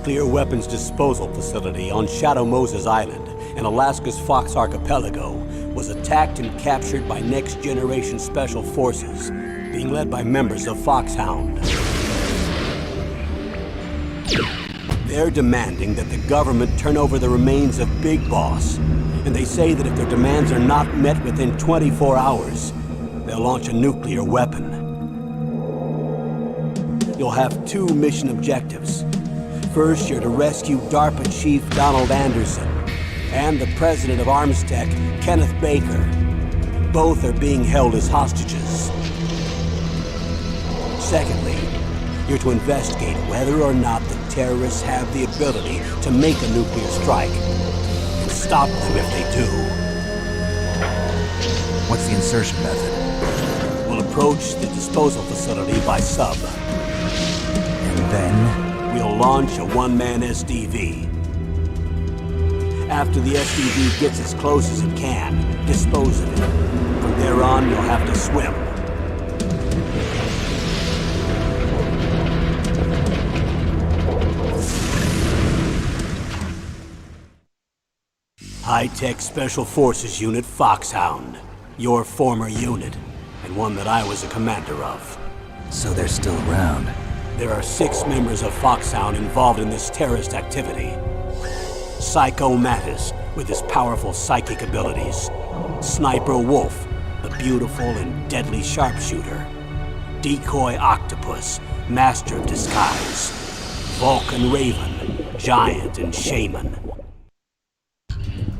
nuclear weapons disposal facility on Shadow Moses Island in Alaska's Fox Archipelago was attacked and captured by next-generation special forces, being led by members of Foxhound. They're demanding that the government turn over the remains of Big Boss, and they say that if their demands are not met within 24 hours, they'll launch a nuclear weapon. You'll have two mission objectives. First, you're to rescue DARPA Chief Donald Anderson and the president of Armstech, Kenneth Baker. Both are being held as hostages. Secondly, you're to investigate whether or not the terrorists have the ability to make a nuclear strike and stop them if they do. What's the insertion method? We'll approach the disposal facility by sub. And then? We'll launch a one-man SDV. After the SDV gets as close as it can, dispose of it. From there on, you'll have to swim. High-Tech Special Forces Unit Foxhound. Your former unit, and one that I was a commander of. So they're still around. There are 6 members of Foxhound involved in this terrorist activity. Psycho Mattis, with his powerful psychic abilities. Sniper Wolf, the beautiful and deadly sharpshooter. Decoy Octopus, master of disguise. Vulcan Raven, giant and shaman.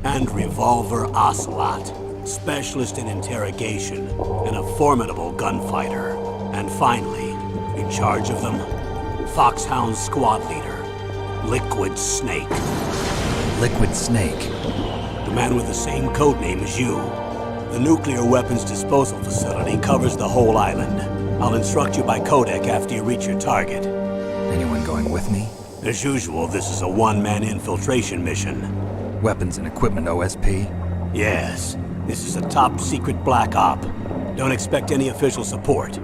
And Revolver Ocelot, specialist in interrogation and a formidable gunfighter. And finally, in charge of them, Foxhound's squad leader, Liquid Snake. Liquid Snake? The man with the same codename as you. The nuclear weapons disposal facility covers the whole island. I'll instruct you by codec after you reach your target. Anyone going with me? As usual, this is a one-man infiltration mission. Weapons and equipment OSP? Yes. This is a top-secret black op. Don't expect any official support.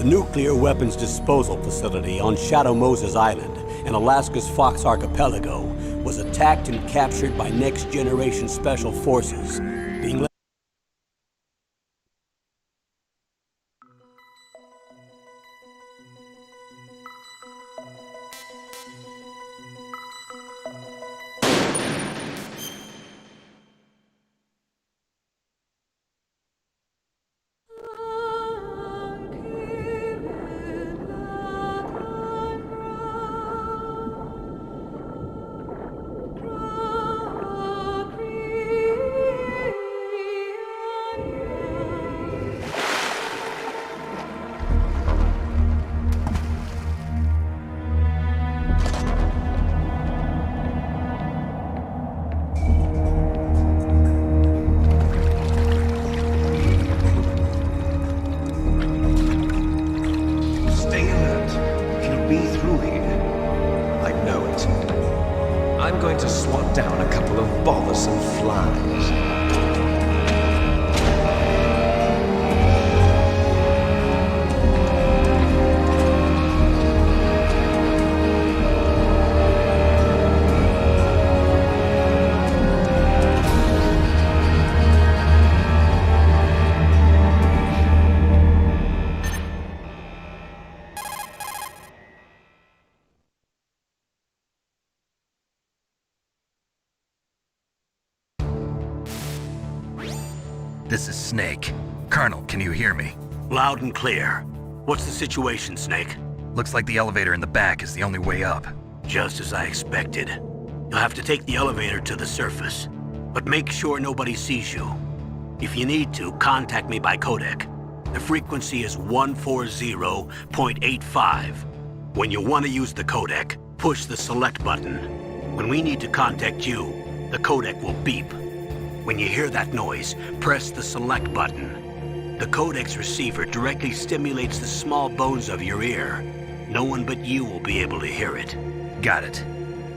The nuclear weapons disposal facility on Shadow Moses Island in Alaska's Fox Archipelago was attacked and captured by next-generation special forces, being led I'm going to swat down a couple of bothersome flies. This is Snake. Colonel, can you hear me? Loud and clear. What's the situation, Snake? Looks like the elevator in the back is the only way up. Just as I expected. You'll have to take the elevator to the surface, but make sure nobody sees you. If you need to, contact me by codec. The frequency is 140.85. When you want to use the codec, push the select button. When we need to contact you, the codec will beep. When you hear that noise, press the select button. The codec's receiver directly stimulates the small bones of your ear. No one but you will be able to hear it. Got it.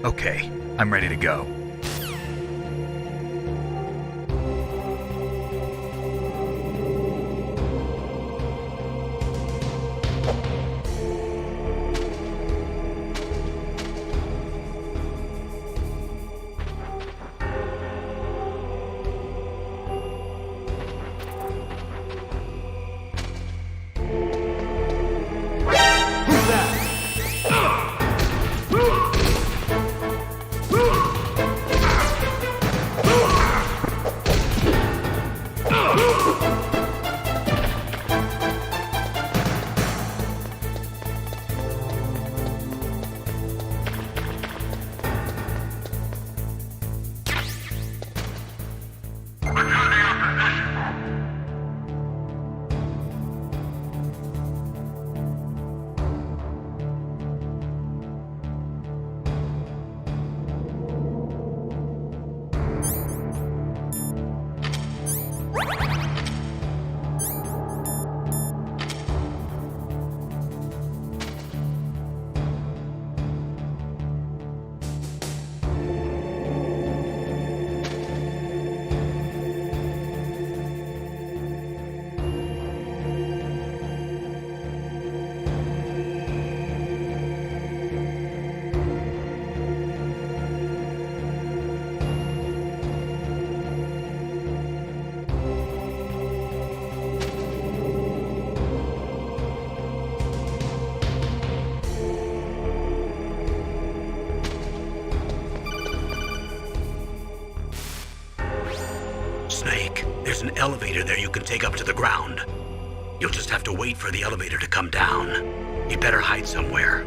Okay, I'm ready to go. Snake, there's an elevator there you can take up to the ground. You'll just have to wait for the elevator to come down. You better hide somewhere.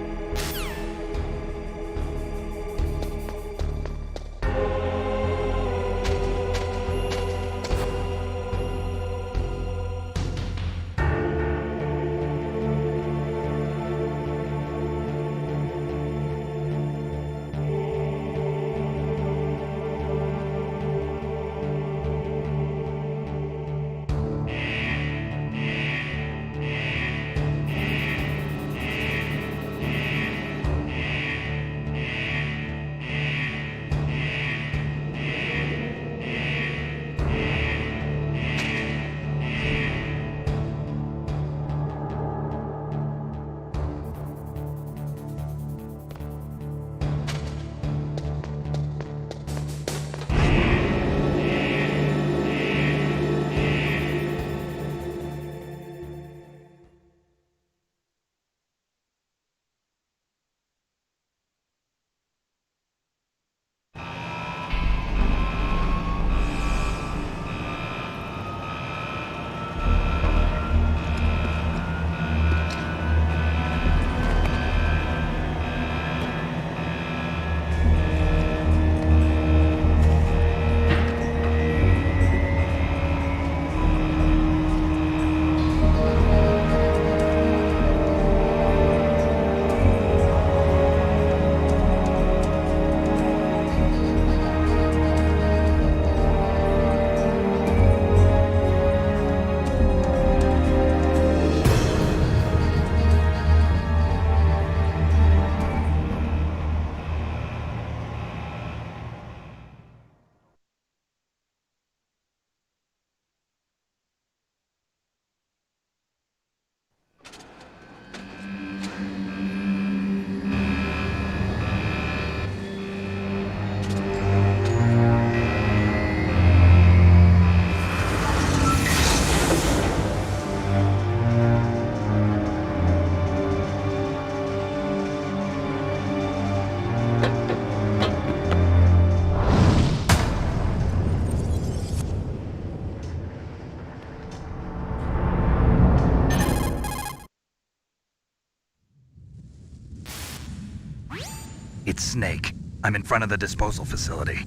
It's Snake. I'm in front of the disposal facility.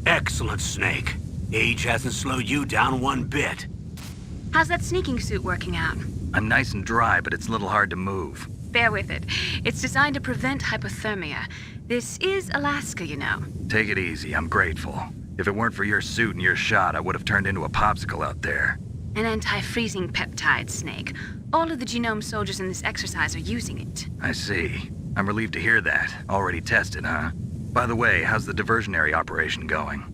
Excellent, Snake. Age hasn't slowed you down one bit. How's that sneaking suit working out? I'm nice and dry, but it's a little hard to move. Bear with it. It's designed to prevent hypothermia. This is Alaska, you know. Take it easy, I'm grateful. If it weren't for your suit and your shot, I would have turned into a popsicle out there. An anti-freezing peptide, Snake. All of the genome soldiers in this exercise are using it. I see. I'm relieved to hear that. Already tested, huh? By the way, how's the diversionary operation going?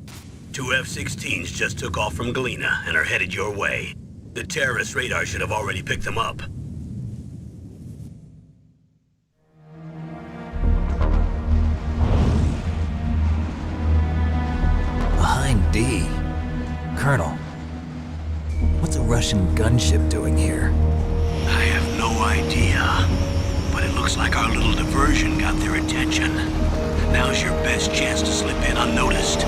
2 F-16s just took off from Galena and are headed your way. The terrorist radar should have already picked them up. Behind D. Colonel, what's a Russian gunship doing here? I have no idea, but it looks like our little diversion got their attention. Now's your best chance to slip in unnoticed.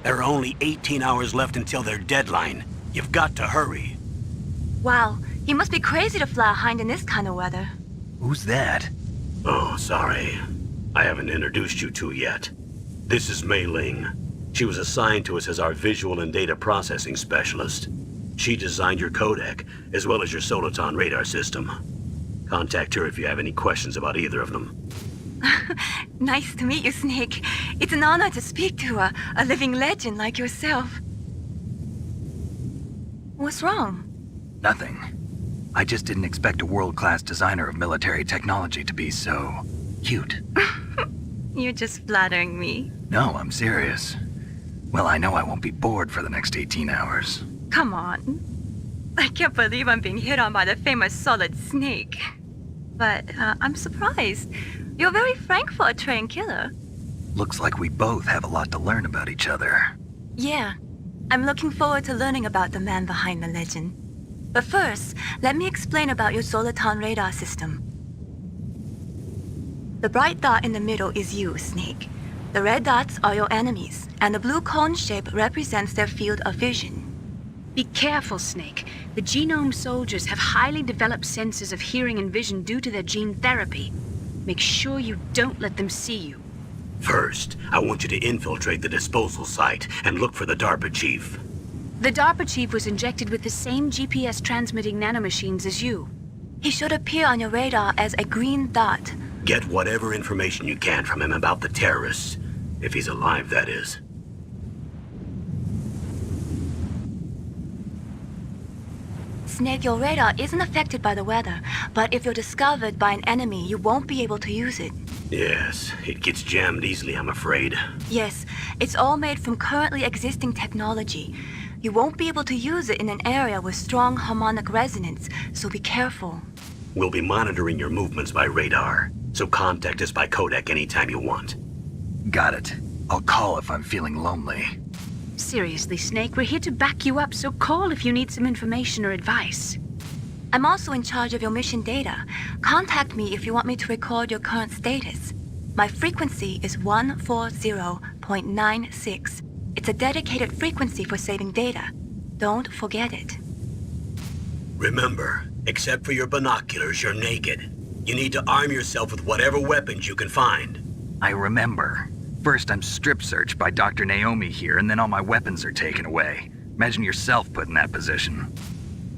There are only 18 hours left until their deadline. You've got to hurry. Wow, you must be crazy to fly a hind in this kind of weather. Who's that? Oh, sorry. I haven't introduced you to yet. This is Mei Ling. She was assigned to us as our visual and data processing specialist. She designed your codec, as well as your Soliton radar system. Contact her if you have any questions about either of them. Nice to meet you, Snake. It's an honor to speak to a living legend like yourself. What's wrong? Nothing. I just didn't expect a world-class designer of military technology to be so cute. You're just flattering me. No, I'm serious. Well, I know I won't be bored for the next 18 hours. Come on. I can't believe I'm being hit on by the famous Solid Snake. But I'm surprised. You're very frank for a trained killer. Looks like we both have a lot to learn about each other. Yeah, I'm looking forward to learning about the man behind the legend. But first, let me explain about your Soliton radar system. The bright dot in the middle is you, Snake. The red dots are your enemies, and the blue cone shape represents their field of vision. Be careful, Snake. The genome soldiers have highly developed senses of hearing and vision due to their gene therapy. Make sure you don't let them see you. First, I want you to infiltrate the disposal site and look for the DARPA chief. The DARPA chief was injected with the same GPS transmitting nanomachines as you. He should appear on your radar as a green dot. Get whatever information you can from him about the terrorists. If he's alive, that is. Snake, your radar isn't affected by the weather, but if you're discovered by an enemy, you won't be able to use it. Yes, it gets jammed easily, I'm afraid. Yes, it's all made from currently existing technology. You won't be able to use it in an area with strong harmonic resonance, so be careful. We'll be monitoring your movements by radar, so contact us by codec anytime you want. Got it. I'll call if I'm feeling lonely. Seriously, Snake, we're here to back you up, so call if you need some information or advice. I'm also in charge of your mission data. Contact me if you want me to record your current status. My frequency is 140.96. It's a dedicated frequency for saving data. Don't forget it. Remember, except for your binoculars, you're naked. You need to arm yourself with whatever weapons you can find. I remember. First I'm strip searched by Dr. Naomi here, and then all my weapons are taken away. Imagine yourself put in that position.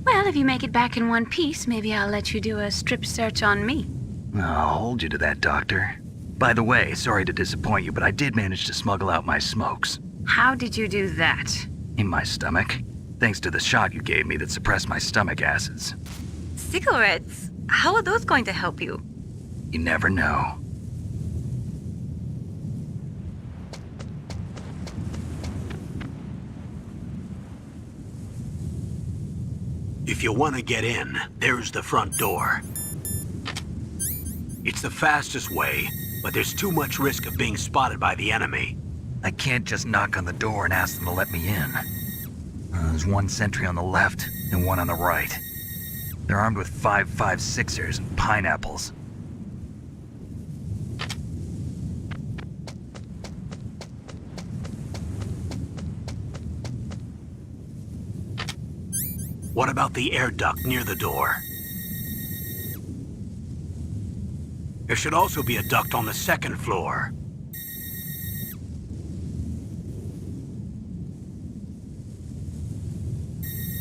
Well, if you make it back in one piece, maybe I'll let you do a strip search on me. I'll hold you to that, Doctor. By the way, sorry to disappoint you, but I did manage to smuggle out my smokes. How did you do that? In my stomach. Thanks to the shot you gave me that suppressed my stomach acids. Cigarettes? How are those going to help you? You never know. If you want to get in, there's the front door. It's the fastest way, but there's too much risk of being spotted by the enemy. I can't just knock on the door and ask them to let me in. There's one sentry on the left and one on the right. They're armed with 5.56ers and pineapples. What about the air duct near the door? There should also be a duct on the second floor.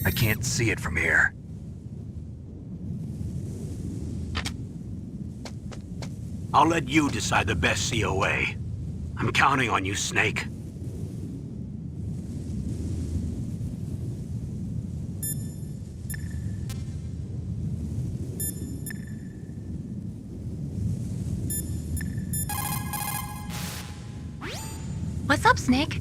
I can't see it from here. I'll let you decide the best COA. I'm counting on you, Snake. What's up, Snake?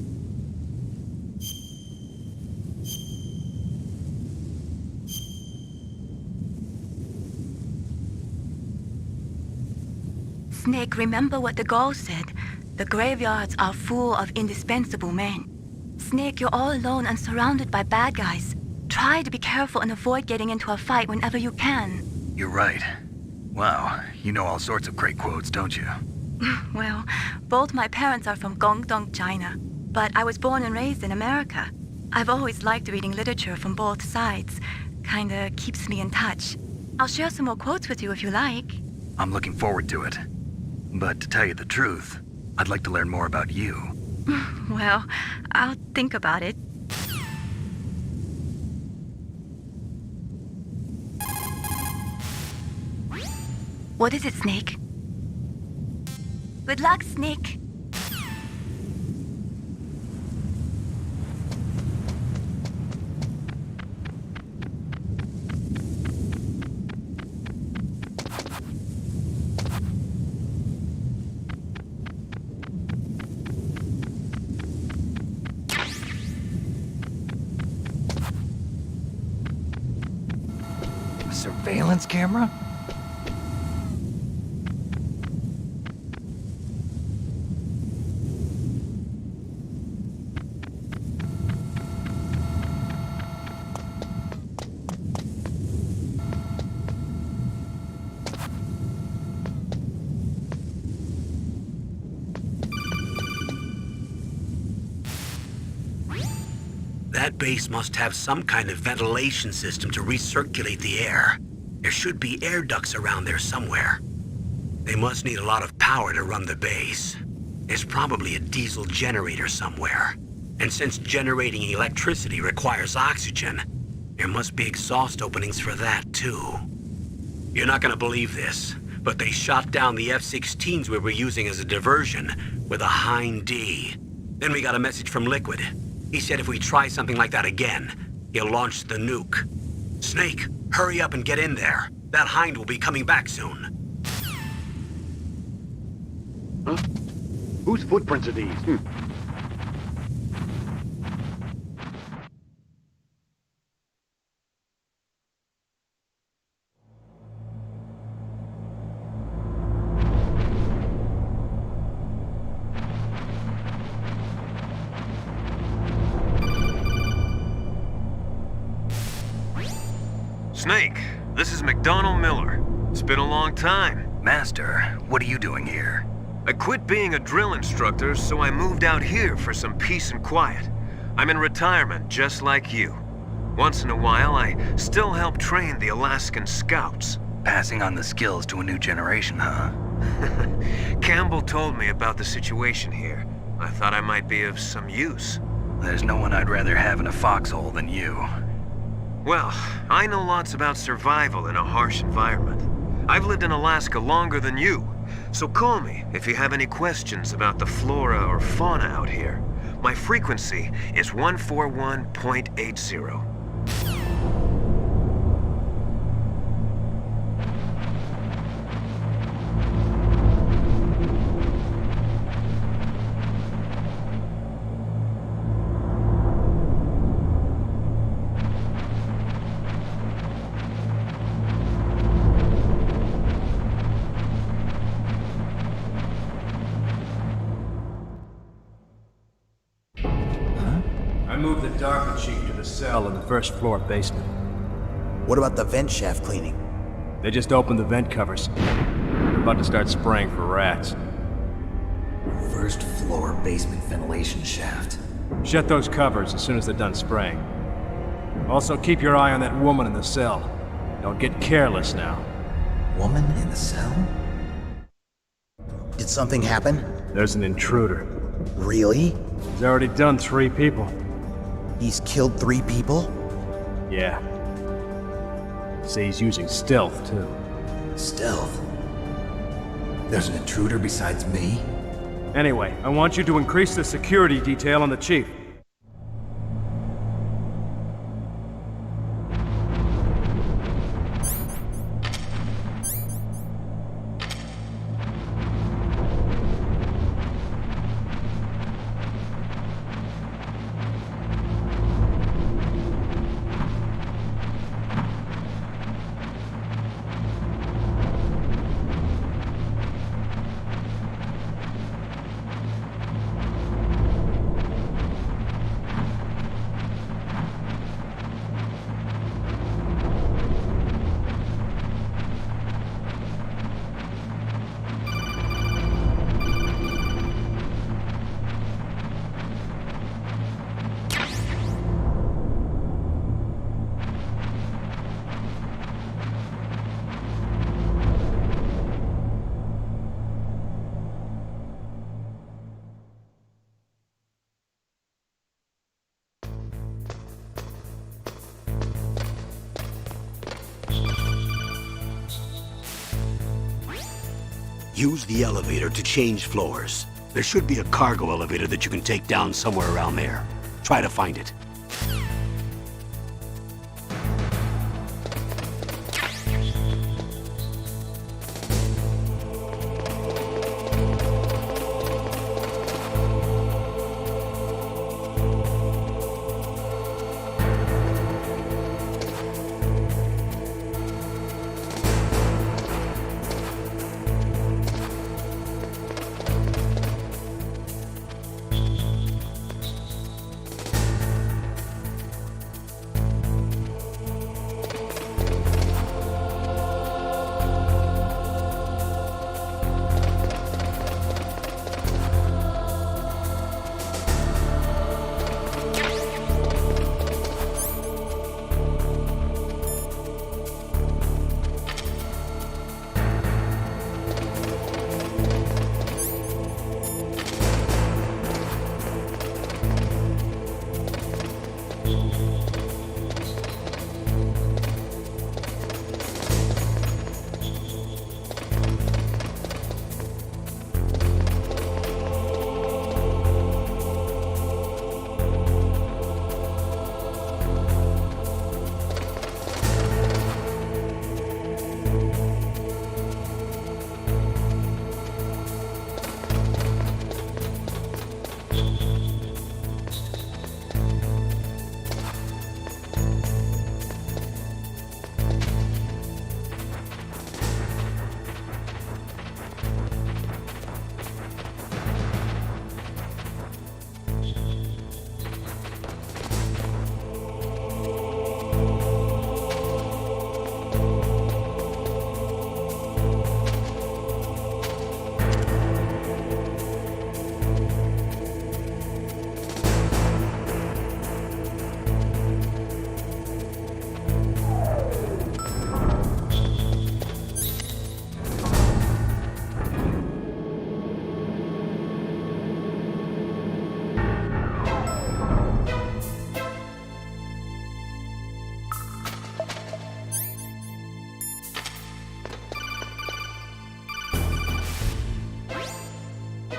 Snake, remember what the Gaul said. The graveyards are full of indispensable men. Snake, you're all alone and surrounded by bad guys. Try to be careful and avoid getting into a fight whenever you can. You're right. Wow, you know all sorts of great quotes, don't you? Well, both my parents are from Guangdong, China, but I was born and raised in America. I've always liked reading literature from both sides. Kinda keeps me in touch. I'll share some more quotes with you if you like. I'm looking forward to it. But to tell you the truth, I'd like to learn more about you. Well, I'll think about it. What is it, Snake? Good luck, Snake. A surveillance camera? That base must have some kind of ventilation system to recirculate the air. There should be air ducts around there somewhere. They must need a lot of power to run the base. There's probably a diesel generator somewhere. And since generating electricity requires oxygen, there must be exhaust openings for that too. You're not gonna believe this, but they shot down the F-16s we were using as a diversion with a Hind D. Then we got a message from Liquid. He said if we try something like that again, he'll launch the nuke. Snake, hurry up and get in there. That Hind will be coming back soon. Huh? Whose footprints are these? Snake, this is McDonald Miller. It's been a long time. Master, what are you doing here? I quit being a drill instructor, so I moved out here for some peace and quiet. I'm in retirement, just like you. Once in a while, I still help train the Alaskan Scouts. Passing on the skills to a new generation, huh? Campbell told me about the situation here. I thought I might be of some use. There's no one I'd rather have in a foxhole than you. Well, I know lots about survival in a harsh environment. I've lived in Alaska longer than you, so call me if you have any questions about the flora or fauna out here. My frequency is 141.80. DARPA chief to the cell in the first floor basement. What about the vent shaft cleaning? They just opened the vent covers. They're about to start spraying for rats. First floor basement ventilation shaft. Shut those covers as soon as they're done spraying. Also, keep your eye on that woman in the cell. Don't get careless now. Woman in the cell? Did something happen? There's an intruder. Really? He's already done 3 people. He's killed 3 people? Yeah. See, he's using stealth, too. Stealth? There's an intruder besides me? Anyway, I want you to increase the security detail on the chief. Use the elevator to change floors. There should be a cargo elevator that you can take down somewhere around there. Try to find it.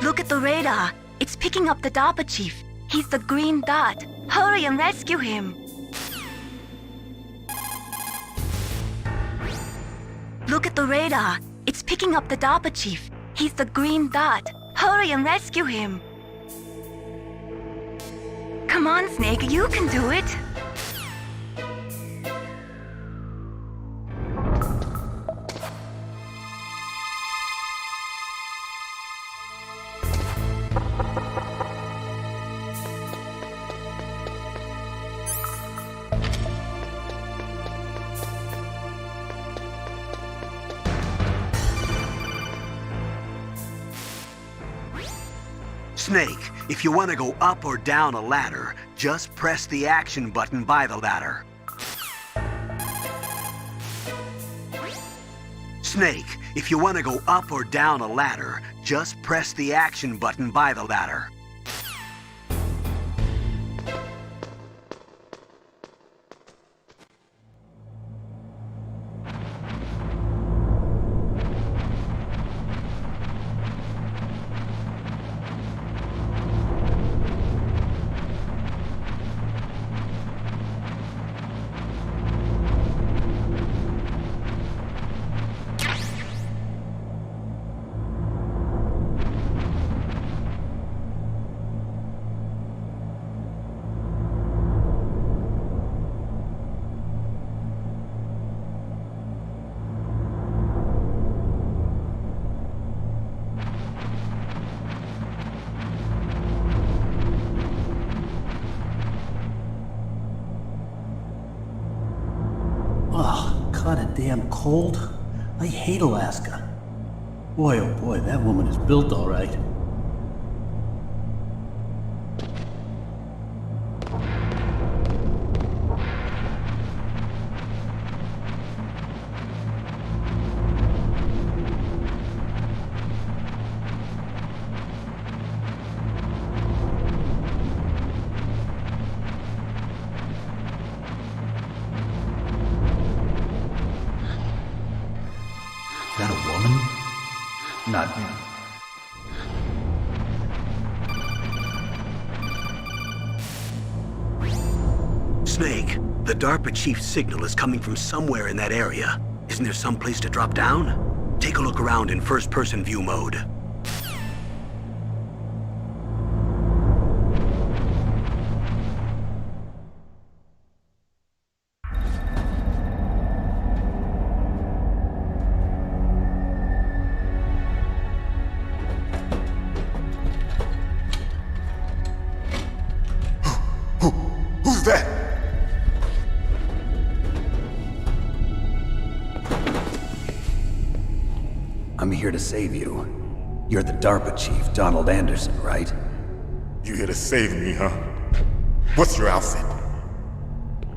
Look at the radar. It's picking up the DARPA chief. He's the green dot. Hurry and rescue him. Look at the radar. It's picking up the DARPA chief. He's the green dot. Hurry and rescue him. Come on, Snake, you can do it. Snake, if you want to go up or down a ladder, just press the action button by the ladder. Snake, if you want to go up or down a ladder, just press the action button by the ladder. Kinda damn cold. I hate Alaska. Boy, oh boy, that woman is built all right. Is that a woman? Not me. Snake, the DARPA chief's signal is coming from somewhere in that area. Isn't there some place to drop down? Take a look around in first-person view mode. Who's that? I'm here to save you. You're the DARPA chief, Donald Anderson, right? You here to save me, huh? What's your outfit?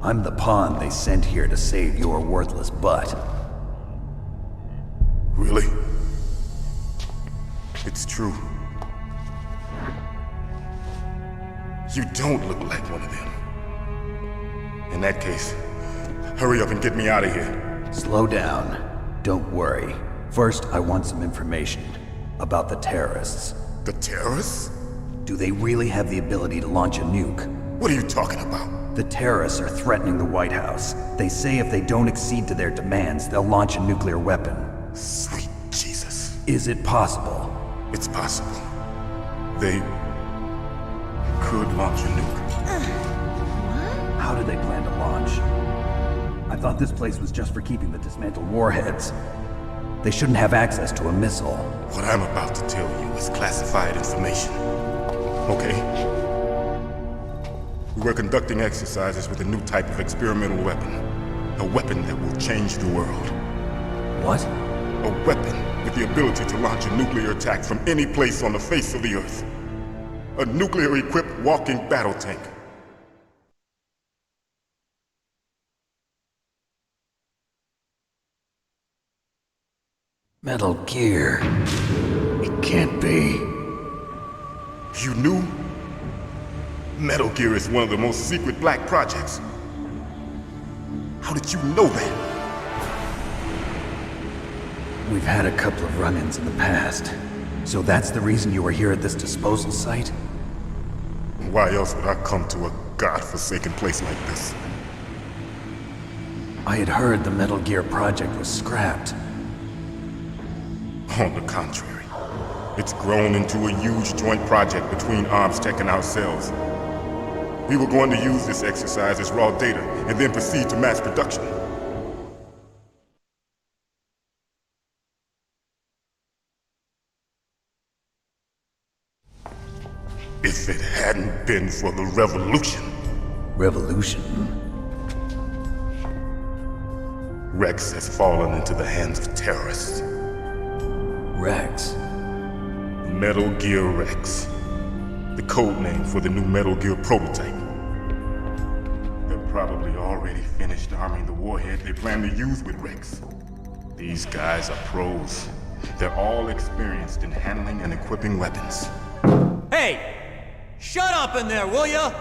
I'm the pawn they sent here to save your worthless butt. Really? It's true. You don't look like one of them. In that case, hurry up and get me out of here. Slow down. Don't worry. First, I want some information about the terrorists. The terrorists? Do they really have the ability to launch a nuke? What are you talking about? The terrorists are threatening the White House. They say if they don't accede to their demands, they'll launch a nuclear weapon. Sweet Jesus. Is it possible? It's possible. They could launch a nuke. How do they plan to launch? I thought this place was just for keeping the dismantled warheads. They shouldn't have access to a missile. What I'm about to tell you is classified information. Okay? We were conducting exercises with a new type of experimental weapon. A weapon that will change the world. What? A weapon with the ability to launch a nuclear attack from any place on the face of the Earth. A nuclear-equipped walking battle tank. Metal Gear. It can't be. You knew? Metal Gear is one of the most secret black projects. How did you know that? We've had a couple of run-ins in the past. So that's the reason you were here at this disposal site? Why else would I come to a godforsaken place like this? I had heard the Metal Gear project was scrapped. On the contrary, it's grown into a huge joint project between Arms Tech and ourselves. We were going to use this exercise as raw data and then proceed to mass production. If it hadn't been for the revolution. Revolution? Rex has fallen into the hands of terrorists. Rex? Metal Gear Rex. The code name for the new Metal Gear prototype. They're probably already finished arming the warhead they plan to use with Rex. These guys are pros. They're all experienced in handling and equipping weapons. Hey! Shut up in there, will ya?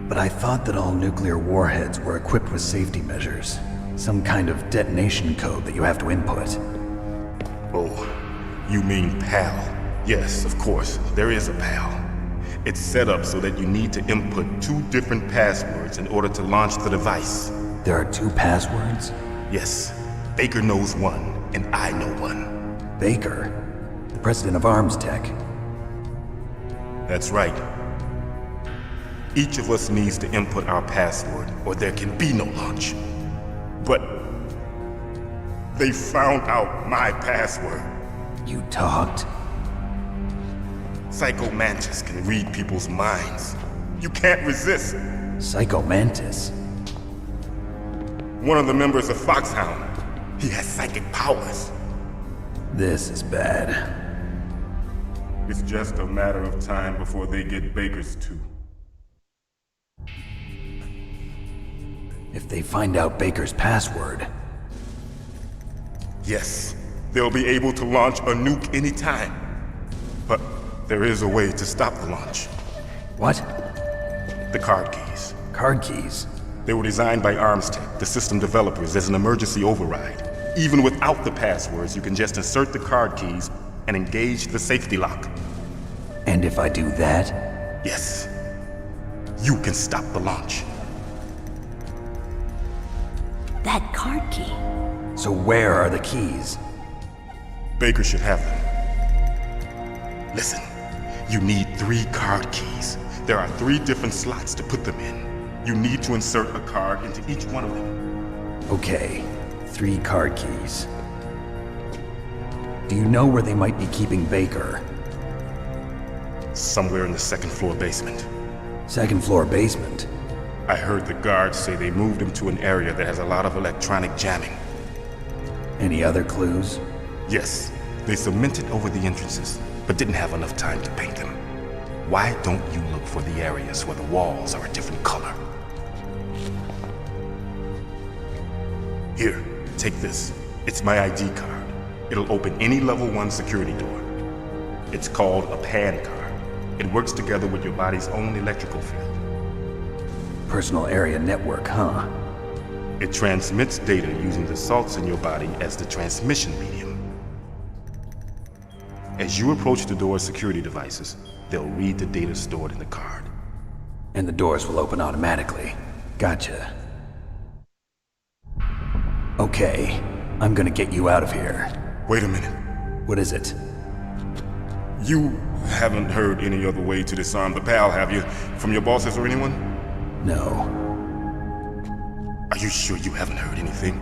But I thought that all nuclear warheads were equipped with safety measures. Some kind of detonation code that you have to input. Oh, you mean PAL? Yes, of course, there is a PAL. It's set up so that you need to input 2 different passwords in order to launch the device. There are 2 passwords? Yes. Baker knows one, and I know one. Baker? The president of Arms Tech? That's right. Each of us needs to input our password, or there can be no launch. But they found out my password. You talked? Psycho Mantis can read people's minds. You can't resist. Psycho Mantis? One of the members of Foxhound. He has psychic powers. This is bad. It's just a matter of time before they get Baker's too. If they find out Baker's password... Yes, they'll be able to launch a nuke anytime. But there is a way to stop the launch. What? The card keys. Card keys? They were designed by Arms Tech, the system developers, as an emergency override. Even without the passwords, you can just insert the card keys and engage the safety lock. And if I do that? Yes. You can stop the launch. That card key. So where are the keys? Baker should have them. Listen, you need 3 card keys. There are 3 different slots to put them in. You need to insert a card into each one of them. Okay, 3 card keys. Do you know where they might be keeping Baker? Somewhere in the 2nd floor basement. 2nd floor basement? I heard the guards say they moved him to an area that has a lot of electronic jamming. Any other clues? Yes, they cemented over the entrances, but didn't have enough time to paint them. Why don't you look for the areas where the walls are a different color? Here, take this. It's my ID card. It'll open any level 1 security door. It's called a PAN card. It works together with your body's own electrical field. Personal area network, huh? It transmits data using the salts in your body as the transmission medium. As you approach the door's security devices, they'll read the data stored in the card. And the doors will open automatically. Gotcha. Okay, I'm gonna get you out of here. Wait a minute. What is it? You haven't heard any other way to disarm the PAL, have you? From your bosses or anyone? No. Are you sure you haven't heard anything?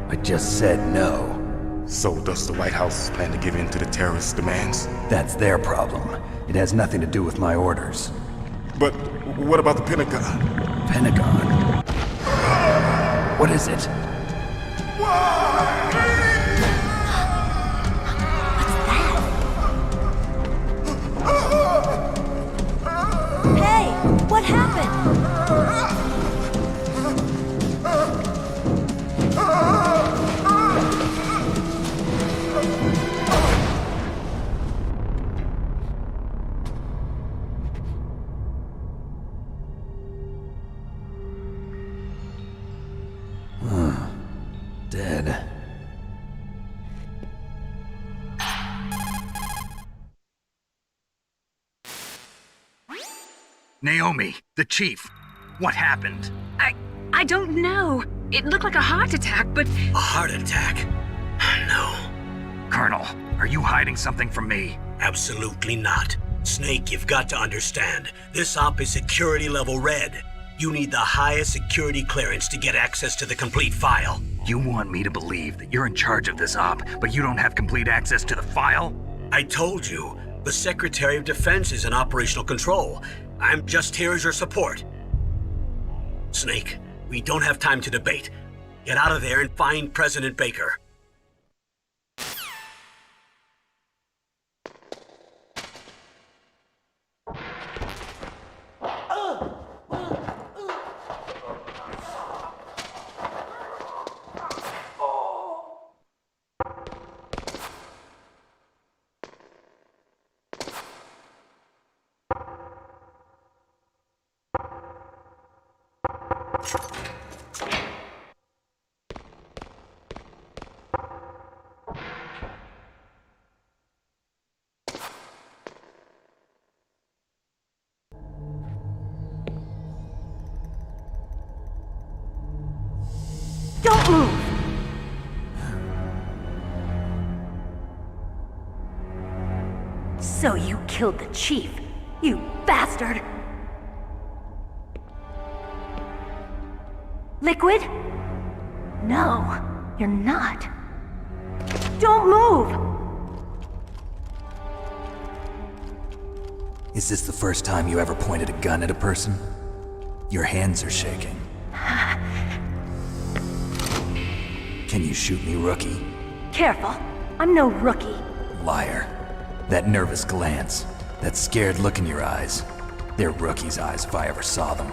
I just said no. So does the White House plan to give in to the terrorists' demands? That's their problem. It has nothing to do with my orders. But what about the Pentagon? Pentagon? What is it? Hey, what happened? Dead. Naomi, the chief. What happened? I don't know. It looked like a heart attack, but... A heart attack? No. Colonel, are you hiding something from me? Absolutely not. Snake, you've got to understand. This op is security level red. You need the highest security clearance to get access to the complete file. You want me to believe that you're in charge of this op, but you don't have complete access to the file? I told you. The Secretary of Defense is in operational control. I'm just here as your support. Snake, We don't have time to debate. Get out of there and find President Baker. Don't move! So you killed the chief, you bastard! Liquid? No, you're not. Don't move! Is this the first time you ever pointed a gun at a person? Your hands are shaking. Can you shoot me, rookie? Careful, I'm no rookie. Liar. That nervous glance, that scared look in your eyes. They're rookie's eyes if I ever saw them.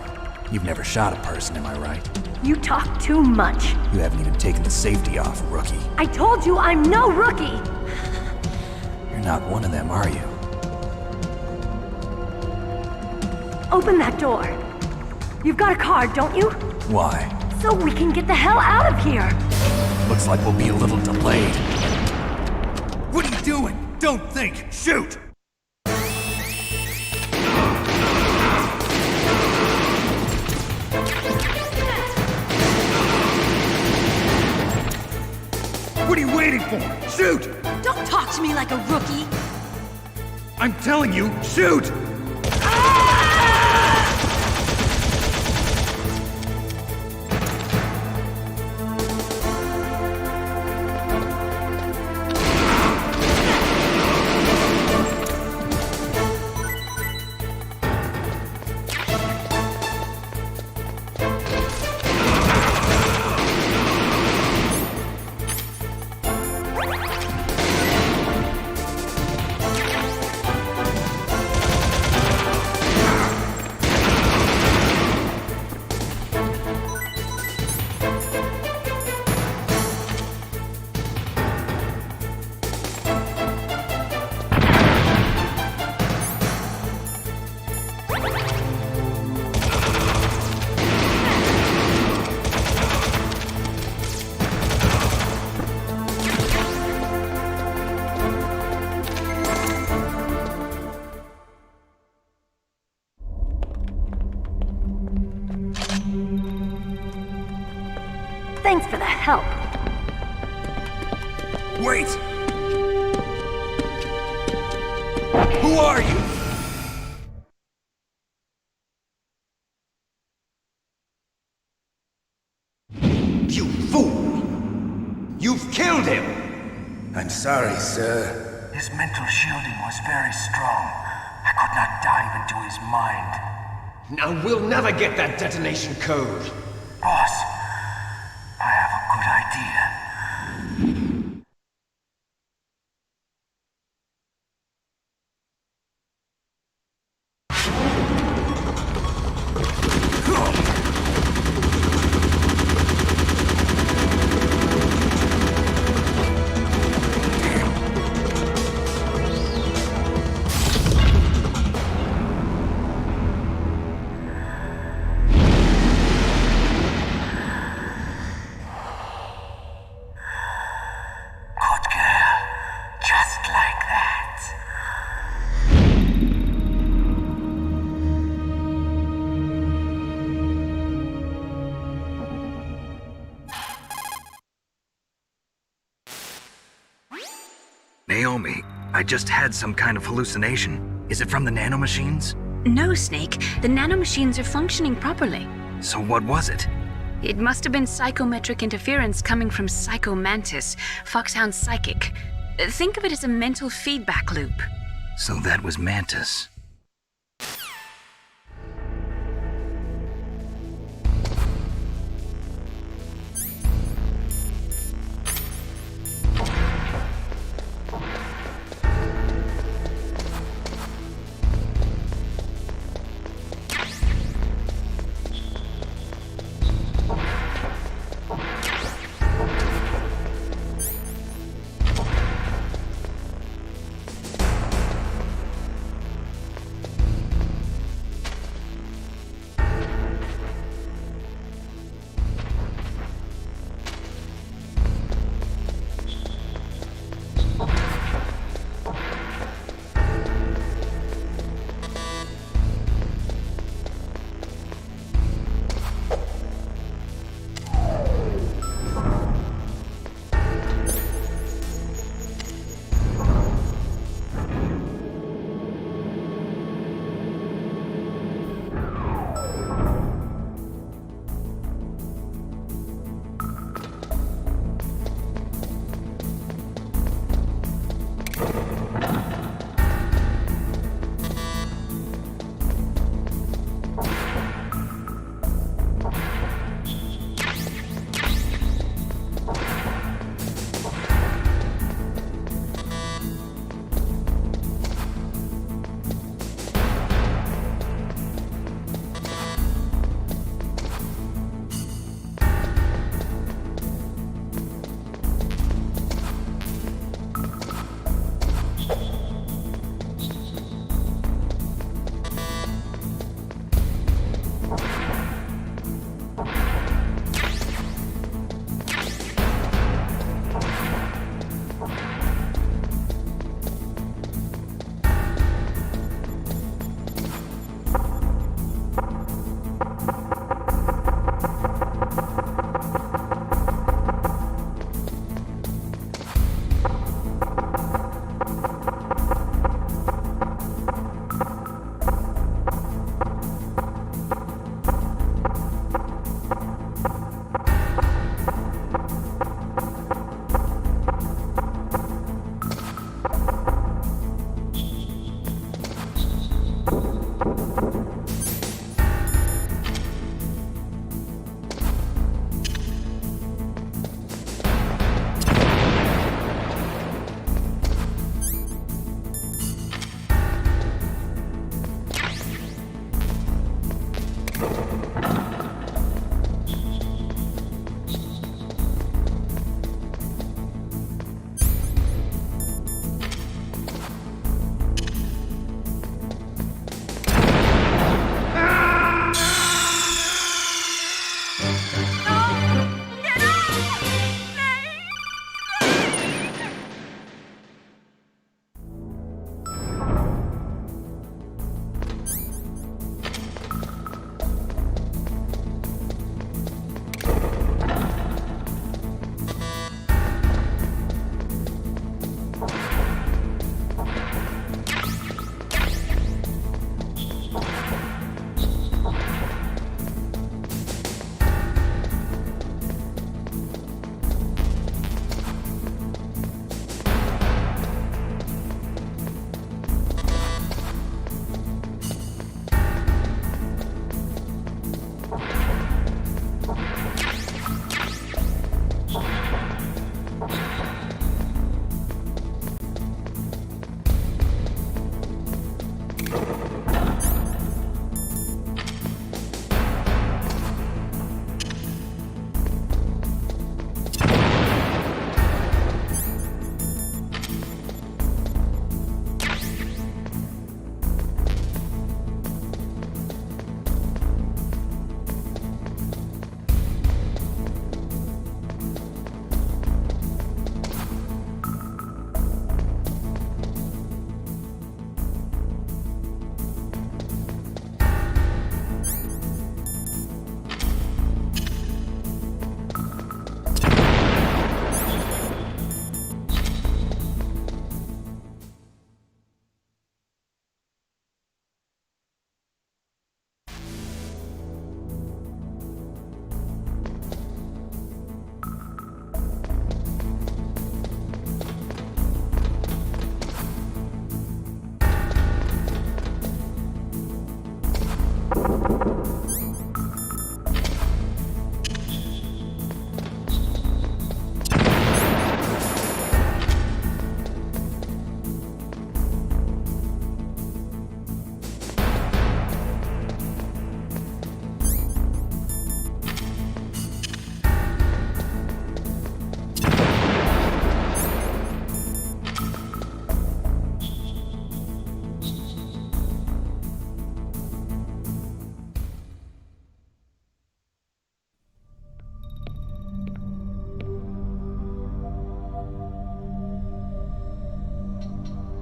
You've never shot a person, am I right? You talk too much. You haven't even taken the safety off, rookie. I told you I'm no rookie! You're not one of them, are you? Open that door. You've got a card, don't you? Why? So we can get the hell out of here! Looks like we'll be a little delayed. What are you doing? Don't think! Shoot! What are you waiting for? Shoot! Don't talk to me like a rookie! I'm telling you, shoot! Thanks for the help. Wait! Who are you? You fool! You've killed him! I'm sorry, sir. His mental shielding was very strong. I could not dive into his mind. Now we'll never get that detonation code. Boss, I have a good idea. Naomi, I just had some kind of hallucination. Is it from the nanomachines? No, Snake. The nanomachines are functioning properly. So what was it? It must have been psychometric interference coming from Psycho Mantis, Foxhound's psychic. Think of it as a mental feedback loop. So that was Mantis.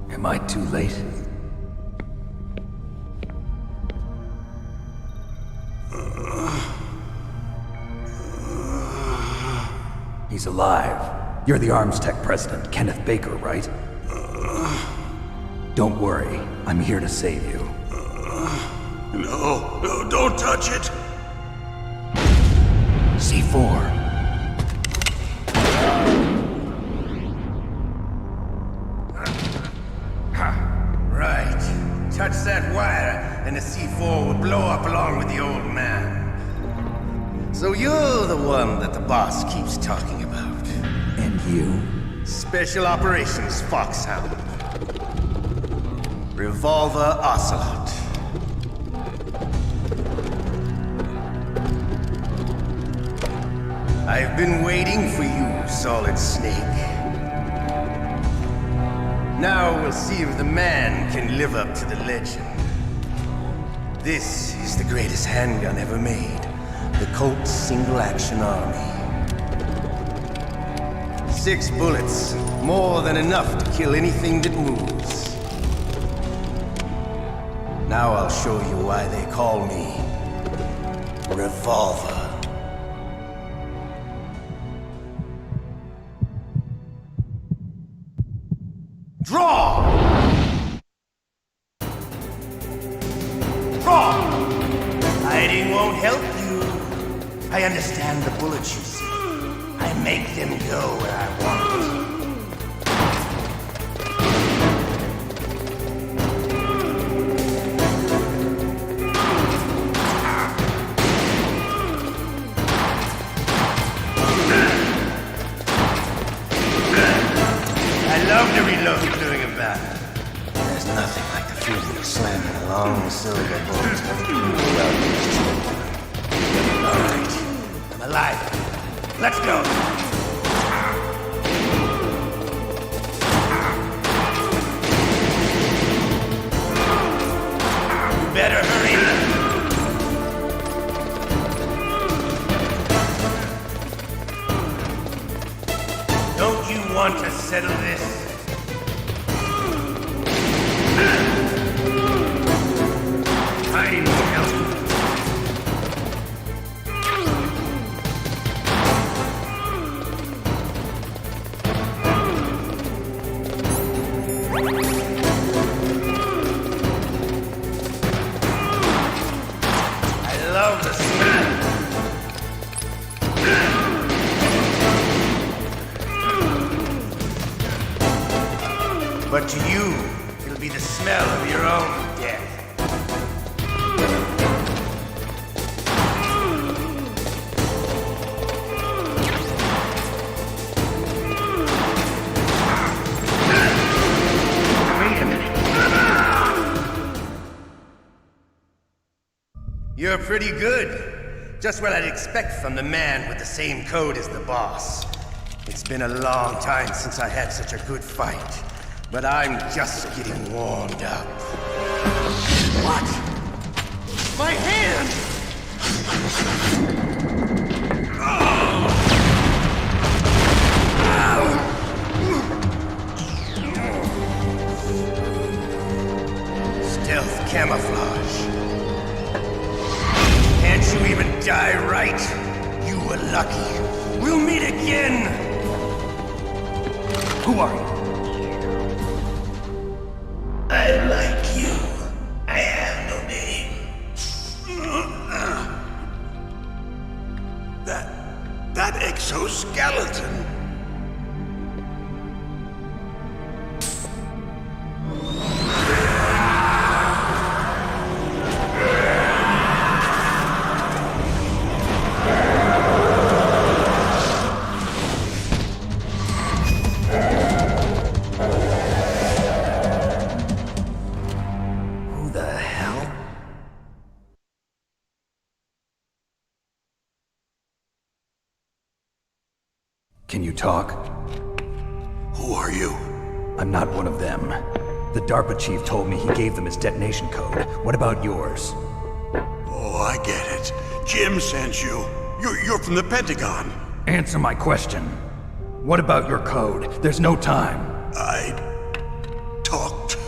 Am I too late? He's alive. You're the Arms Tech president, Kenneth Baker, right? Don't worry. I'm here to save you. No, don't touch it! C4. Right. Touch that wire, and the C4 will blow up along with the old man. So you're the one that the boss keeps talking about. And you? Special Operations Foxhound. Revolver Ocelot. I've been waiting for you, Solid Snake. Now we'll see if the man can live up to the legend. This is the greatest handgun ever made. The Colt Single Action Army. 6 bullets, more than enough to kill anything that moves. Now I'll show you why they call me Revolver. Draw! Draw! Hiding won't help you. I understand the bullets you see. I make them go where I want. I love to reload during a battle. There's nothing like the feeling of slamming a long silver bullet through a well-used shoulder. All right, I'm alive. Let's go. You better hurry. Don't you want to settle this? Hiding won't help you. I love the smell. But to you, it'll be the smell of your own death. Wait a minute. You're pretty good. Just what I'd expect from the man with the same code as the boss. It's been a long time since I had such a good fight. But I'm just getting warmed up. What? My hand! Stealth camouflage. Can't you even die right? You were lucky. We'll meet again! Who are you? I like you. I have no name. That exoskeleton. Can you talk? Who are you? I'm not one of them. The DARPA chief told me he gave them his detonation code. What about yours? Oh, I get it. Jim sent you. You're from the Pentagon. Answer my question. What about your code? There's no time. I talked.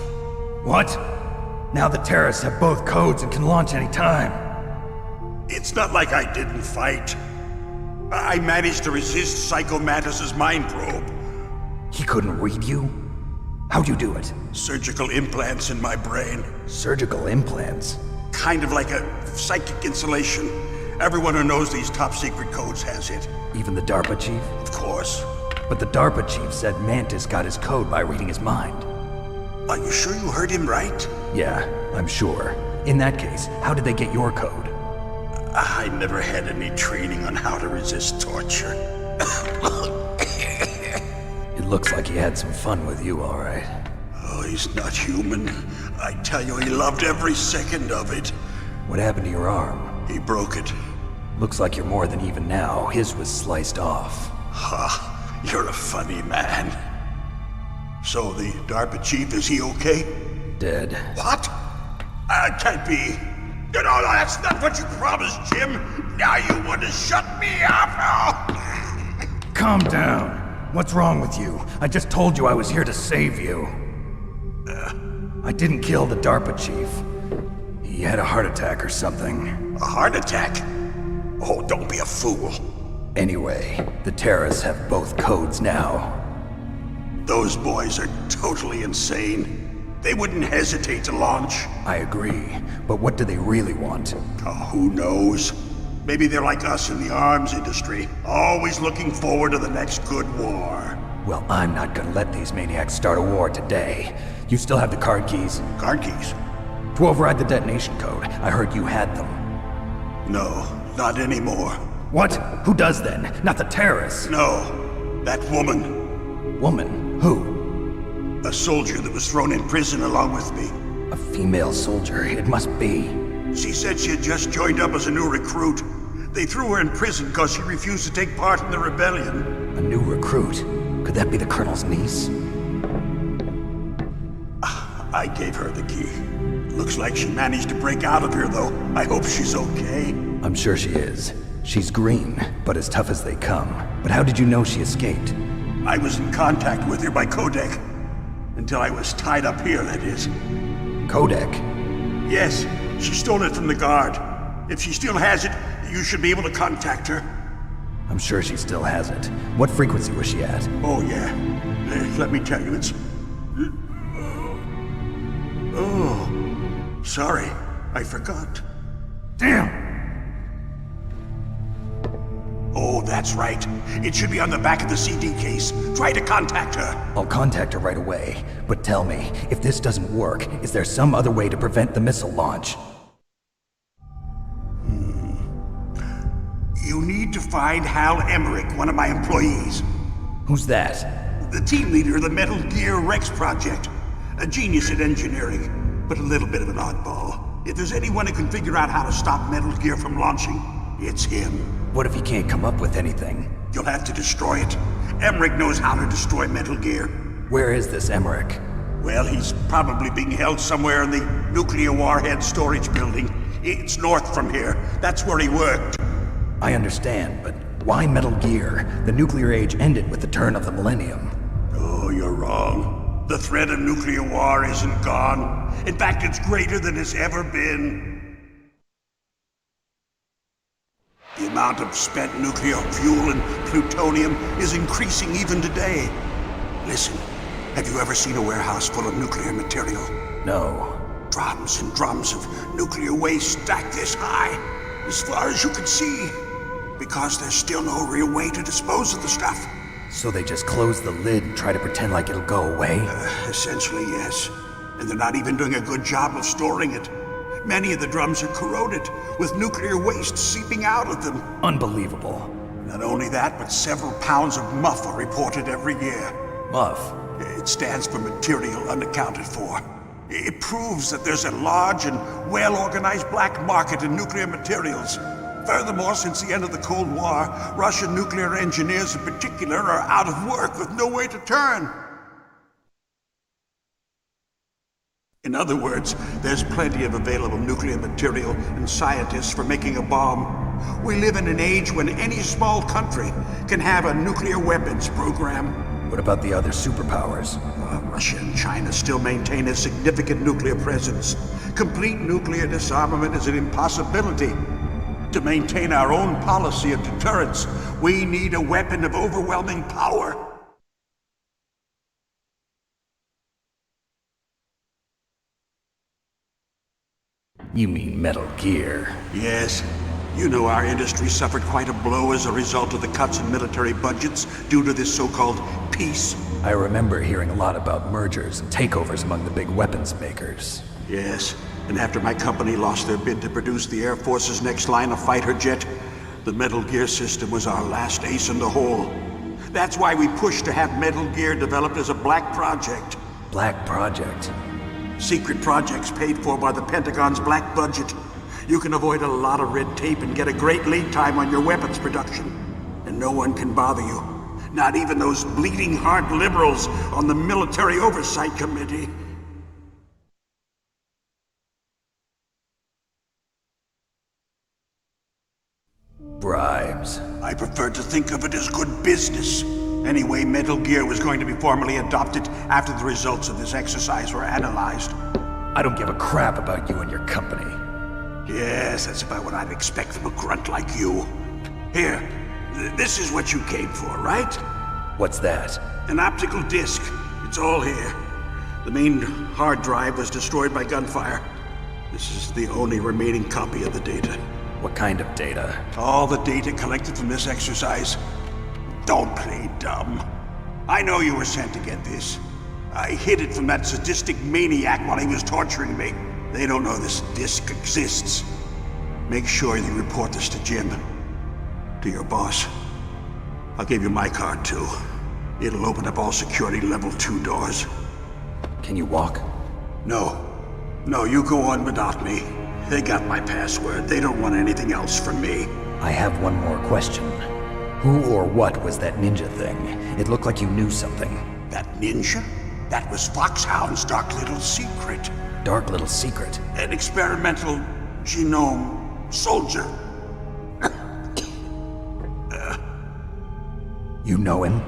What? Now the terrorists have both codes and can launch any time. It's not like I didn't fight. I managed to resist Psycho Mantis's mind probe. He couldn't read you? How'd you do it? Surgical implants in my brain. Surgical implants? Kind of like a psychic insulation. Everyone who knows these top secret codes has it. Even the DARPA chief? Of course. But the DARPA chief said Mantis got his code by reading his mind. Are you sure you heard him right? Yeah, I'm sure. In that case, how did they get your code? I never had any training on how to resist torture. It looks like he had some fun with you, all right. Oh, he's not human. I tell you, he loved every second of it. What happened to your arm? He broke it. Looks like you're more than even now. His was sliced off. Ha, you're a funny man. So the DARPA chief, is he okay? Dead. What? Can't be. No, that's not what you promised, Jim. Now you want to shut me up? Calm down. What's wrong with you? I just told you I was here to save you. I didn't kill the DARPA chief. He had a heart attack or something. A heart attack? Oh, don't be a fool. Anyway, the terrorists have both codes now. Those boys are totally insane. They wouldn't hesitate to launch. I agree, but what do they really want? Oh, who knows? Maybe they're like us in the arms industry, always looking forward to the next good war. Well, I'm not gonna let these maniacs start a war today. You still have the card keys? Card keys? To override the detonation code. I heard you had them. No, not anymore. What? Who does then? Not the terrorists? No, that woman. Woman? Who? A soldier that was thrown in prison along with me. A female soldier, it must be. She said she had just joined up as a new recruit. They threw her in prison because she refused to take part in the rebellion. A new recruit? Could that be the Colonel's niece? I gave her the key. Looks like she managed to break out of here, though. I hope she's okay. I'm sure she is. She's green, but as tough as they come. But how did you know she escaped? I was in contact with her by codec. Until I was tied up here, that is. Codec? Yes, she stole it from the guard. If she still has it, you should be able to contact her. I'm sure she still has it. What frequency was she at? Oh, yeah. Let me tell you, it's... Oh, sorry. I forgot. Damn! Oh, that's right. It should be on the back of the CD case. Try to contact her. I'll contact her right away. But tell me, if this doesn't work, is there some other way to prevent the missile launch? You need to find Hal Emmerich, one of my employees. Who's that? The team leader of the Metal Gear Rex project. A genius at engineering, but a little bit of an oddball. If there's anyone who can figure out how to stop Metal Gear from launching, it's him. What if he can't come up with anything? You'll have to destroy it. Emmerich knows how to destroy Metal Gear. Where is this Emmerich? Well, he's probably being held somewhere in the nuclear warhead storage building. It's north from here. That's where he worked. I understand, but why Metal Gear? The nuclear age ended with the turn of the millennium. Oh, you're wrong. The threat of nuclear war isn't gone. In fact, it's greater than it's ever been. The amount of spent nuclear fuel and plutonium is increasing even today. Listen, have you ever seen a warehouse full of nuclear material? No. Drums and drums of nuclear waste stacked this high, as far as you can see. Because there's still no real way to dispose of the stuff. So they just close the lid and try to pretend like it'll go away? Essentially, yes. And they're not even doing a good job of storing it. Many of the drums are corroded, with nuclear waste seeping out of them. Unbelievable. Not only that, but several pounds of MUF are reported every year. MUF? It stands for material unaccounted for. It proves that there's a large and well-organized black market in nuclear materials. Furthermore, since the end of the Cold War, Russian nuclear engineers in particular are out of work with no way to turn. In other words, there's plenty of available nuclear material and scientists for making a bomb. We live in an age when any small country can have a nuclear weapons program. What about the other superpowers? Russia and China still maintain a significant nuclear presence. Complete nuclear disarmament is an impossibility. To maintain our own policy of deterrence, we need a weapon of overwhelming power. You mean Metal Gear? Yes. You know our industry suffered quite a blow as a result of the cuts in military budgets due to this so-called peace. I remember hearing a lot about mergers and takeovers among the big weapons makers. Yes, and after my company lost their bid to produce the Air Force's next line of fighter jet, the Metal Gear system was our last ace in the hole. That's why we pushed to have Metal Gear developed as a black project. Black project? Secret projects paid for by the Pentagon's black budget. You can avoid a lot of red tape and get a great lead time on your weapons production. And no one can bother you. Not even those bleeding heart liberals on the Military Oversight Committee. Bribes. I prefer to think of it as good business. Anyway, Metal Gear was going to be formally adopted after the results of this exercise were analyzed. I don't give a crap about you and your company. Yes, that's about what I'd expect from a grunt like you. Here, this is what you came for, right? What's that? An optical disc. It's all here. The main hard drive was destroyed by gunfire. This is the only remaining copy of the data. What kind of data? All the data collected from this exercise. Don't play dumb. I know you were sent to get this. I hid it from that sadistic maniac while he was torturing me. They don't know this disc exists. Make sure you report this to Jim. To your boss. I'll give you my card too. It'll open up all security level 2 doors. Can you walk? No. No, you go on without me. They got my password. They don't want anything else from me. I have one more question. Who or what was that ninja thing? It looked like you knew something. That ninja? That was Foxhound's dark little secret. Dark little secret? An experimental genome soldier. You know him?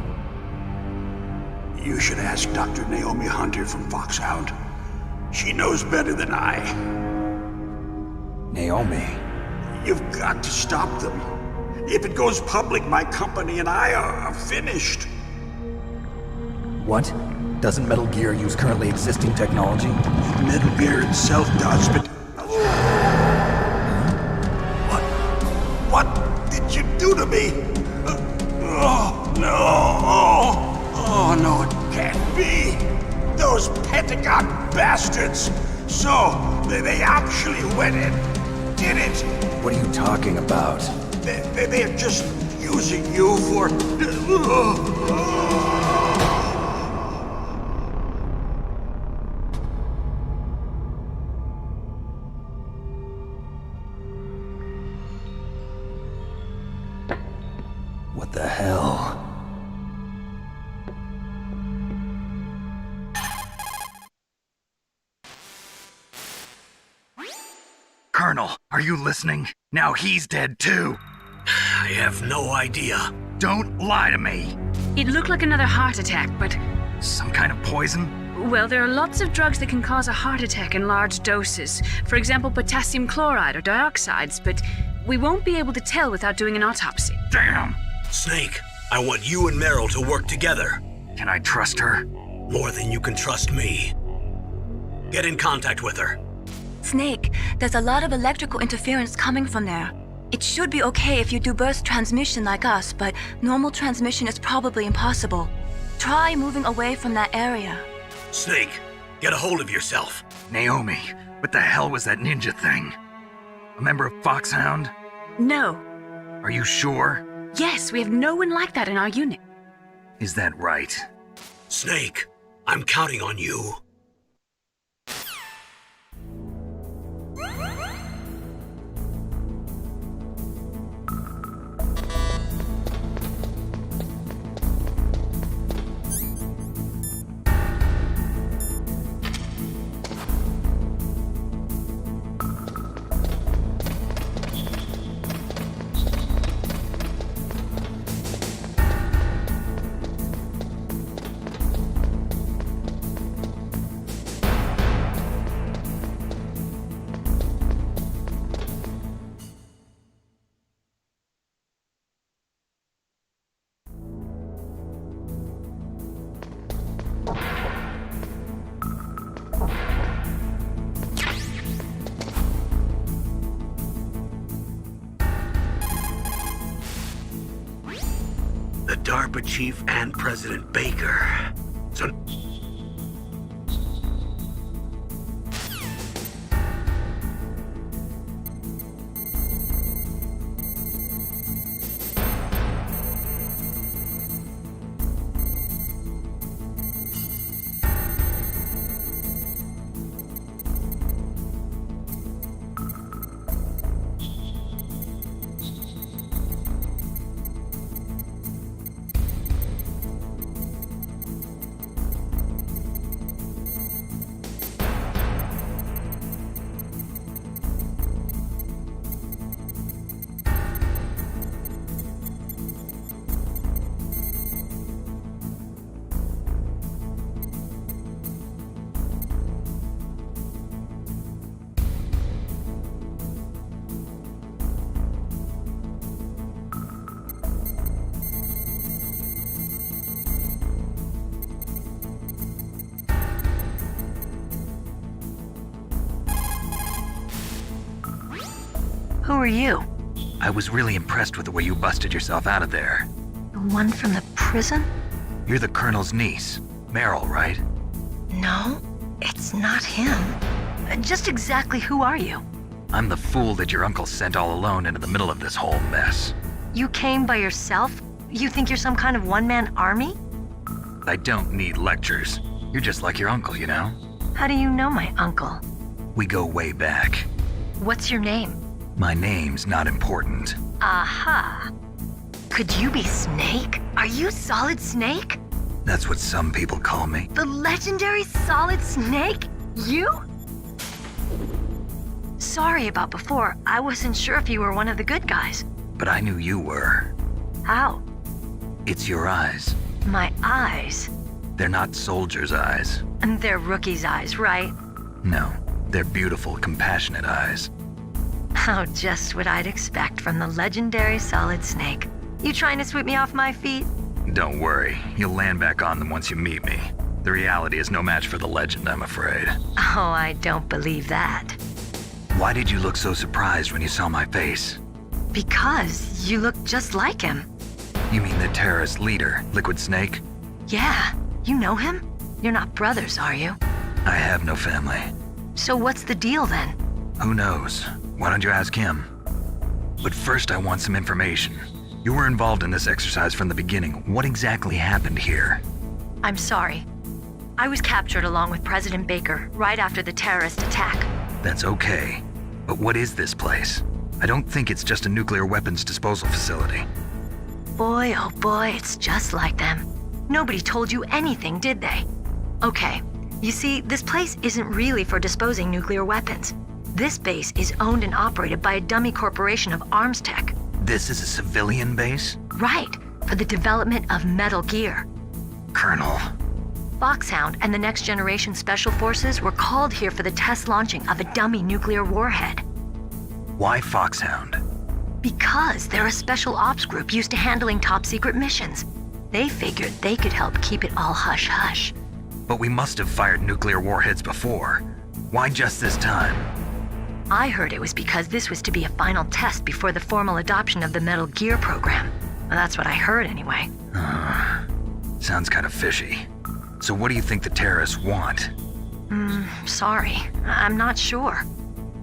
You should ask Dr. Naomi Hunter from Foxhound. She knows better than I. Naomi? You've got to stop them. If it goes public, my company and I are finished. What? Doesn't Metal Gear use currently existing technology? Metal Gear itself does, but... What did you do to me? Oh, no. Oh, no, it can't be. Those Pentagon bastards. So, they actually went and did it. What are you talking about? They're just using you for... What the hell? Colonel, are you listening? Now he's dead too. I have no idea. Don't lie to me. It looked like another heart attack, but... Some kind of poison? Well, there are lots of drugs that can cause a heart attack in large doses. For example, potassium chloride or dioxides, but we won't be able to tell without doing an autopsy. Damn! Snake, I want you and Meryl to work together. Can I trust her? More than you can trust me. Get in contact with her. Snake, there's a lot of electrical interference coming from there. It should be okay if you do burst transmission like us, but normal transmission is probably impossible. Try moving away from that area. Snake, get a hold of yourself. Naomi, what the hell was that ninja thing? A member of Foxhound? No. Are you sure? Yes, we have no one like that in our unit. Is that right? Snake, I'm counting on you. DARPA chief and President Baker. So... Who are you? I was really impressed with the way you busted yourself out of there. The one from the prison? You're the Colonel's niece, Meryl, right? No, it's not him. Just exactly who are you? I'm the fool that your uncle sent all alone into the middle of this whole mess. You came by yourself? You think you're some kind of one-man army? I don't need lectures. You're just like your uncle, you know? How do you know my uncle? We go way back. What's your name? My name's not important. Aha. Could you be Snake? Are you Solid Snake? That's what some people call me. The legendary Solid Snake? You? Sorry about before. I wasn't sure if you were one of the good guys. But I knew you were. How? It's your eyes. My eyes? They're not soldiers' eyes. And they're rookies' eyes, right? No, they're beautiful, compassionate eyes. Oh, just what I'd expect from the legendary Solid Snake. You trying to sweep me off my feet? Don't worry, you'll land back on them once you meet me. The reality is no match for the legend, I'm afraid. Oh, I don't believe that. Why did you look so surprised when you saw my face? Because you look just like him. You mean the terrorist leader, Liquid Snake? Yeah, you know him? You're not brothers, are you? I have no family. So what's the deal then? Who knows? Why don't you ask him? But first I want some information. You were involved in this exercise from the beginning. What exactly happened here? I'm sorry. I was captured along with President Baker right after the terrorist attack. That's okay. But what is this place? I don't think it's just a nuclear weapons disposal facility. Boy, oh boy, it's just like them. Nobody told you anything, did they? Okay, you see, this place isn't really for disposing nuclear weapons. This base is owned and operated by a dummy corporation of arms tech. This is a civilian base? Right, for the development of Metal Gear. Colonel. Foxhound and the Next Generation Special Forces were called here for the test launching of a dummy nuclear warhead. Why Foxhound? Because they're a special ops group used to handling top-secret missions. They figured they could help keep it all hush-hush. But we must have fired nuclear warheads before. Why just this time? I heard it was because this was to be a final test before the formal adoption of the Metal Gear program. Well, that's what I heard anyway. Sounds kind of fishy. So what do you think the terrorists want? Sorry. I'm not sure.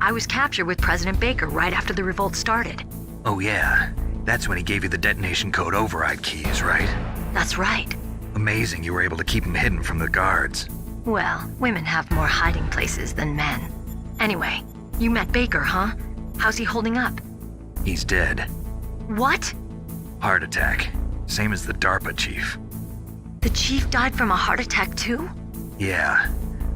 I was captured with President Baker right after the revolt started. Oh yeah, that's when he gave you the detonation code override keys, right? That's right. Amazing you were able to keep him hidden from the guards. Well, women have more hiding places than men. Anyway, you met Baker, huh? How's he holding up? He's dead. What? Heart attack. Same as the DARPA chief. The chief died from a heart attack too? Yeah.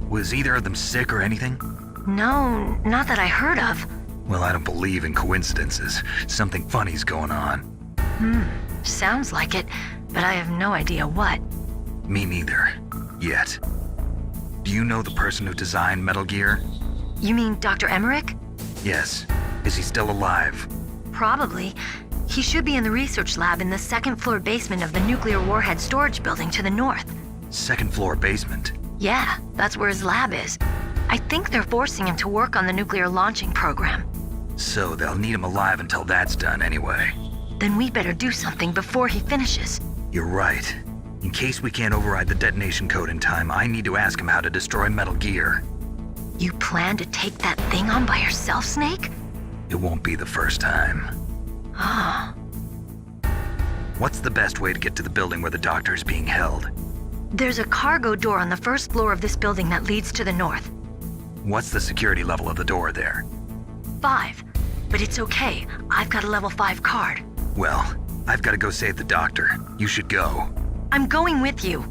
Was either of them sick or anything? No, not that I heard of. Well, I don't believe in coincidences. Something funny's going on. Sounds like it, but I have no idea what. Me neither. Yet. Do you know the person who designed Metal Gear? You mean Dr. Emmerich? Yes. Is he still alive? Probably. He should be in the research lab in the second-floor basement of the nuclear warhead storage building to the north. Second-floor basement? Yeah, that's where his lab is. I think they're forcing him to work on the nuclear launching program. So they'll need him alive until that's done anyway. Then we better do something before he finishes. You're right. In case we can't override the detonation code in time, I need to ask him how to destroy Metal Gear. You plan to take that thing on by yourself, Snake? It won't be the first time. Ah. What's the best way to get to the building where the doctor is being held? There's a cargo door on the first floor of this building that leads to the north. What's the security level of the door there? 5. But it's okay. I've got a level 5 card. Well, I've got to go save the doctor. You should go. I'm going with you.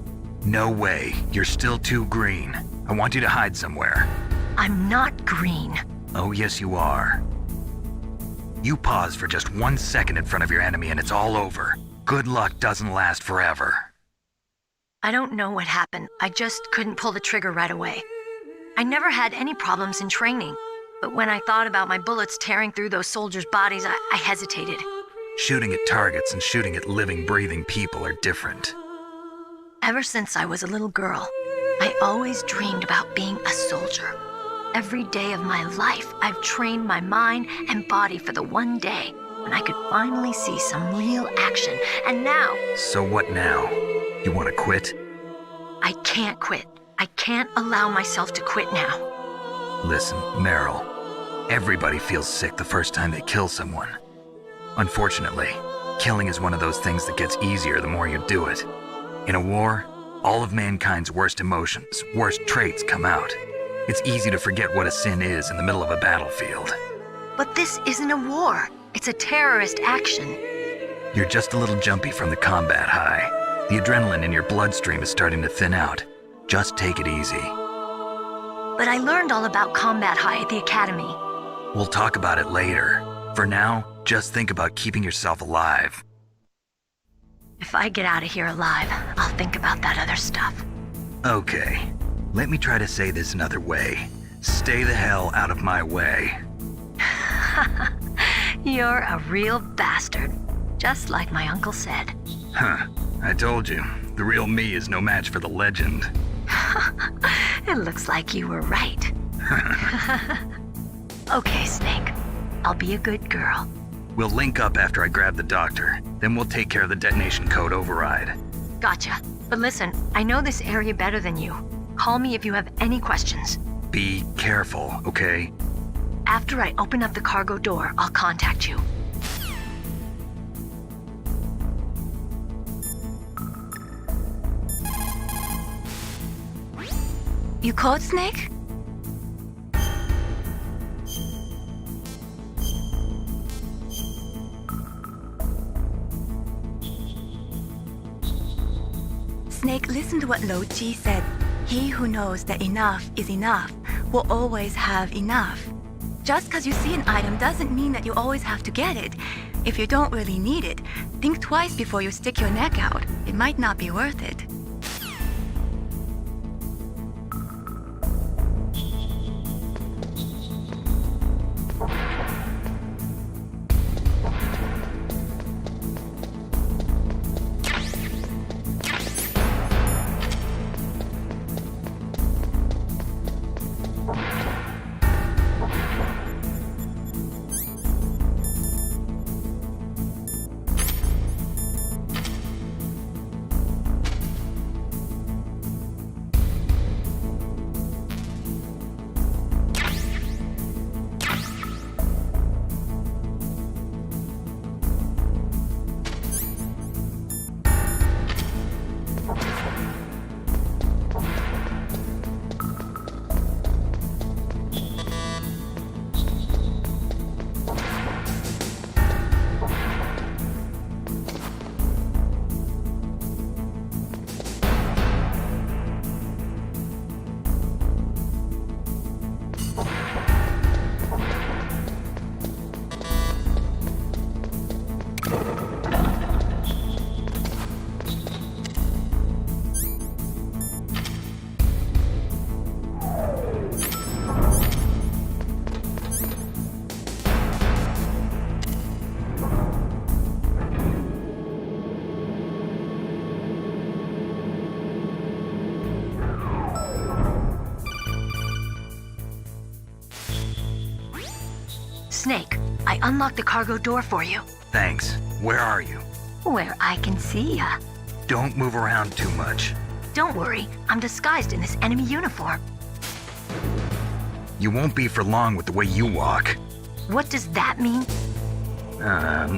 No way. You're still too green. I want you to hide somewhere. I'm not green. Oh, yes, you are. You pause for just 1 second in front of your enemy and it's all over. Good luck doesn't last forever. I don't know what happened. I just couldn't pull the trigger right away. I never had any problems in training, but when I thought about my bullets tearing through those soldiers' bodies, I hesitated. Shooting at targets and shooting at living, breathing people are different. Ever since I was a little girl, I always dreamed about being a soldier. Every day of my life, I've trained my mind and body for the one day when I could finally see some real action, and now... So what now? You want to quit? I can't quit. I can't allow myself to quit now. Listen, Meryl, everybody feels sick the first time they kill someone. Unfortunately, killing is one of those things that gets easier the more you do it. In a war, all of mankind's worst emotions, worst traits come out. It's easy to forget what a sin is in the middle of a battlefield. But this isn't a war. It's a terrorist action. You're just a little jumpy from the combat high. The adrenaline in your bloodstream is starting to thin out. Just take it easy. But I learned all about combat high at the academy. We'll talk about it later. For now, just think about keeping yourself alive. If I get out of here alive, I'll think about that other stuff. Okay, let me try to say this another way. Stay the hell out of my way. You're a real bastard, just like my uncle said. Huh, I told you, the real me is no match for the legend. It looks like you were right. Okay, Snake. I'll be a good girl. We'll link up after I grab the doctor. Then we'll take care of the detonation code override. Gotcha. But listen, I know this area better than you. Call me if you have any questions. Be careful, okay? After I open up the cargo door, I'll contact you. You called, Snake? Snake, listen to what Lo Ji said. He who knows that enough is enough will always have enough. Just because you see an item doesn't mean that you always have to get it. If you don't really need it, think twice before you stick your neck out. It might not be worth it. Snake, I unlocked the cargo door for you. Thanks. Where are you? Where I can see ya. Don't move around too much. Don't worry, I'm disguised in this enemy uniform. You won't be for long with the way you walk. What does that mean?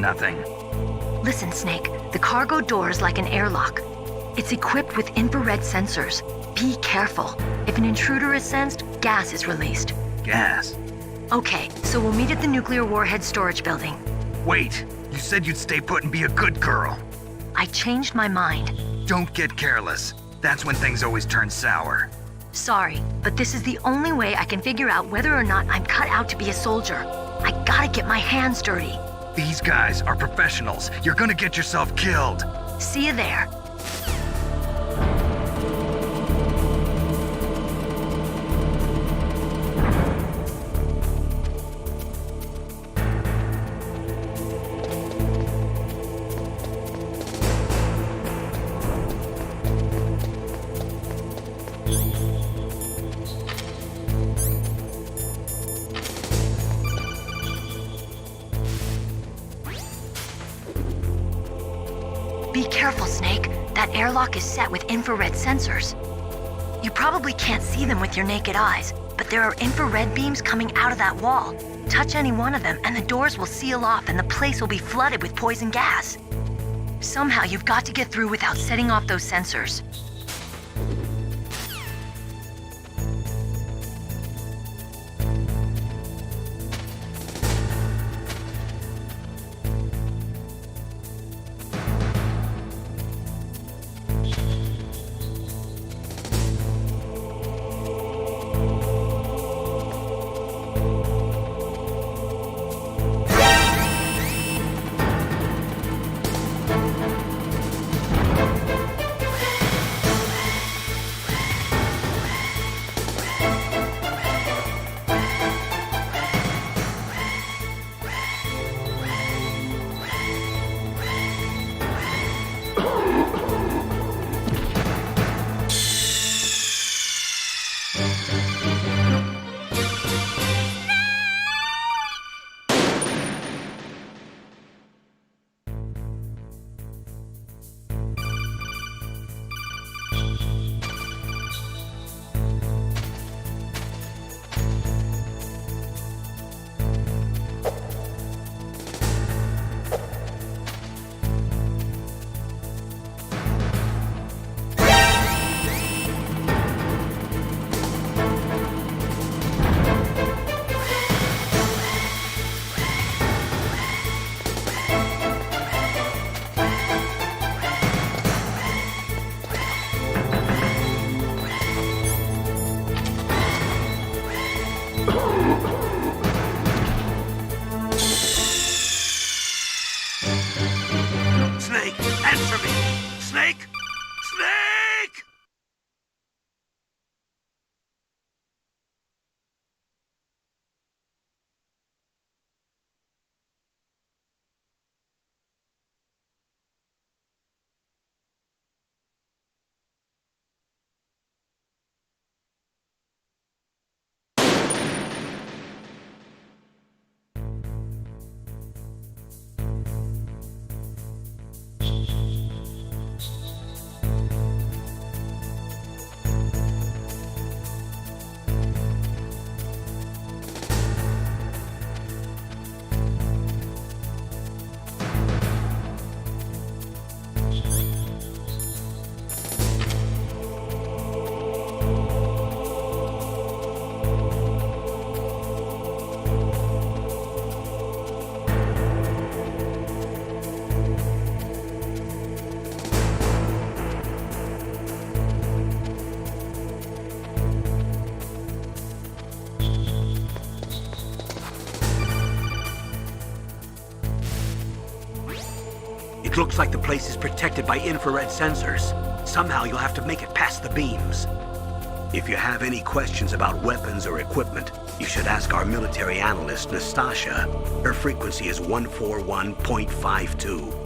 Nothing. Listen, Snake, the cargo door is like an airlock. It's equipped with infrared sensors. Be careful. If an intruder is sensed, gas is released. Gas? Okay, so we'll meet at the nuclear warhead storage building. Wait, you said you'd stay put and be a good girl. I changed my mind. Don't get careless. That's when things always turn sour. Sorry, but this is the only way I can figure out whether or not I'm cut out to be a soldier. I gotta get my hands dirty. These guys are professionals. You're gonna get yourself killed. See you there. Be careful, Snake. That airlock is set with infrared sensors. You probably can't see them with your naked eyes, but there are infrared beams coming out of that wall. Touch any one of them and the doors will seal off and the place will be flooded with poison gas. Somehow you've got to get through without setting off those sensors. Snake, answer me! Snake! Snake! It looks like the place is protected by infrared sensors. Somehow you'll have to make it past the beams. If you have any questions about weapons or equipment, you should ask our military analyst, Nastasha. Her frequency is 141.52.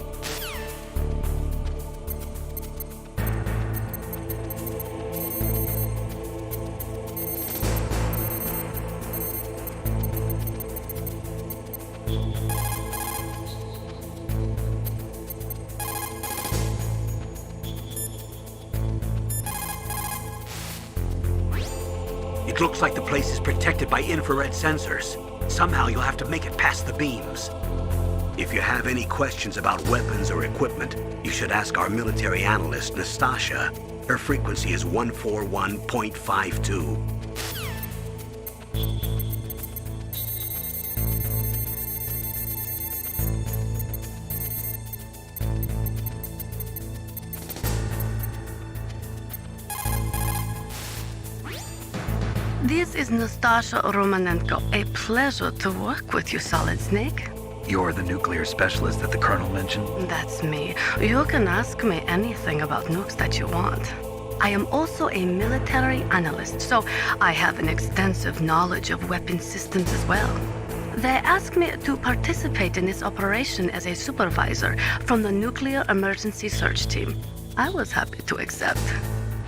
It looks like the place is protected by infrared sensors. Somehow you'll have to make it past the beams. If you have any questions about weapons or equipment, you should ask our military analyst, Nastasha. Her frequency is 141.52. This is Nastasha Romanenko. A pleasure to work with you, Solid Snake. You're the nuclear specialist that the Colonel mentioned? That's me. You can ask me anything about nukes that you want. I am also a military analyst, so I have an extensive knowledge of weapon systems as well. They asked me to participate in this operation as a supervisor from the Nuclear Emergency Search Team. I was happy to accept.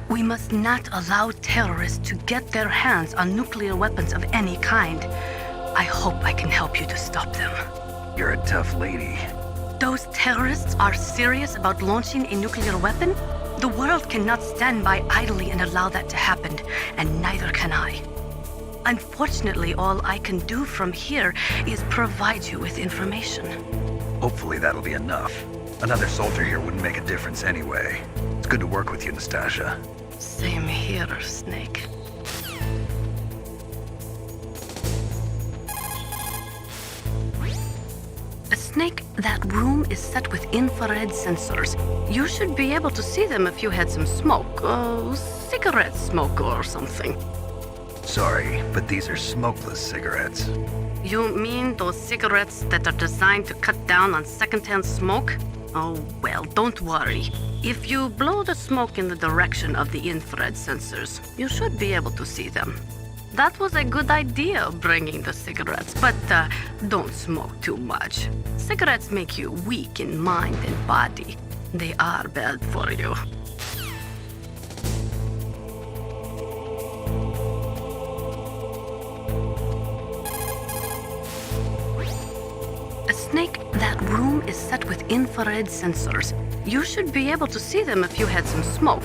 We must not allow terrorists to get their hands on nuclear weapons of any kind. I hope I can help you to stop them. You're a tough lady. Those terrorists are serious about launching a nuclear weapon? The world cannot stand by idly and allow that to happen, and neither can I. Unfortunately, all I can do from here is provide you with information. Hopefully that'll be enough. Another soldier here wouldn't make a difference anyway. It's good to work with you, Nastasha. Same here, Snake. Snake, that room is set with infrared sensors. You should be able to see them if you had some smoke. Cigarette smoke or something. Sorry, but these are smokeless cigarettes. You mean those cigarettes that are designed to cut down on secondhand smoke? Oh, well, don't worry. If you blow the smoke in the direction of the infrared sensors, you should be able to see them. That was a good idea, bringing the cigarettes, but don't smoke too much. Cigarettes make you weak in mind and body. They are bad for you. Snake, that room is set with infrared sensors. You should be able to see them if you had some smoke.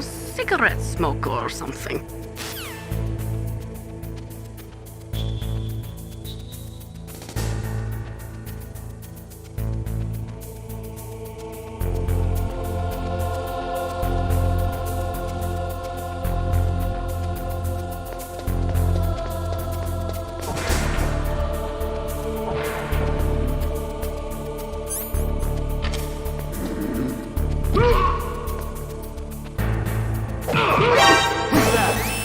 Cigarette smoke or something. Who's that?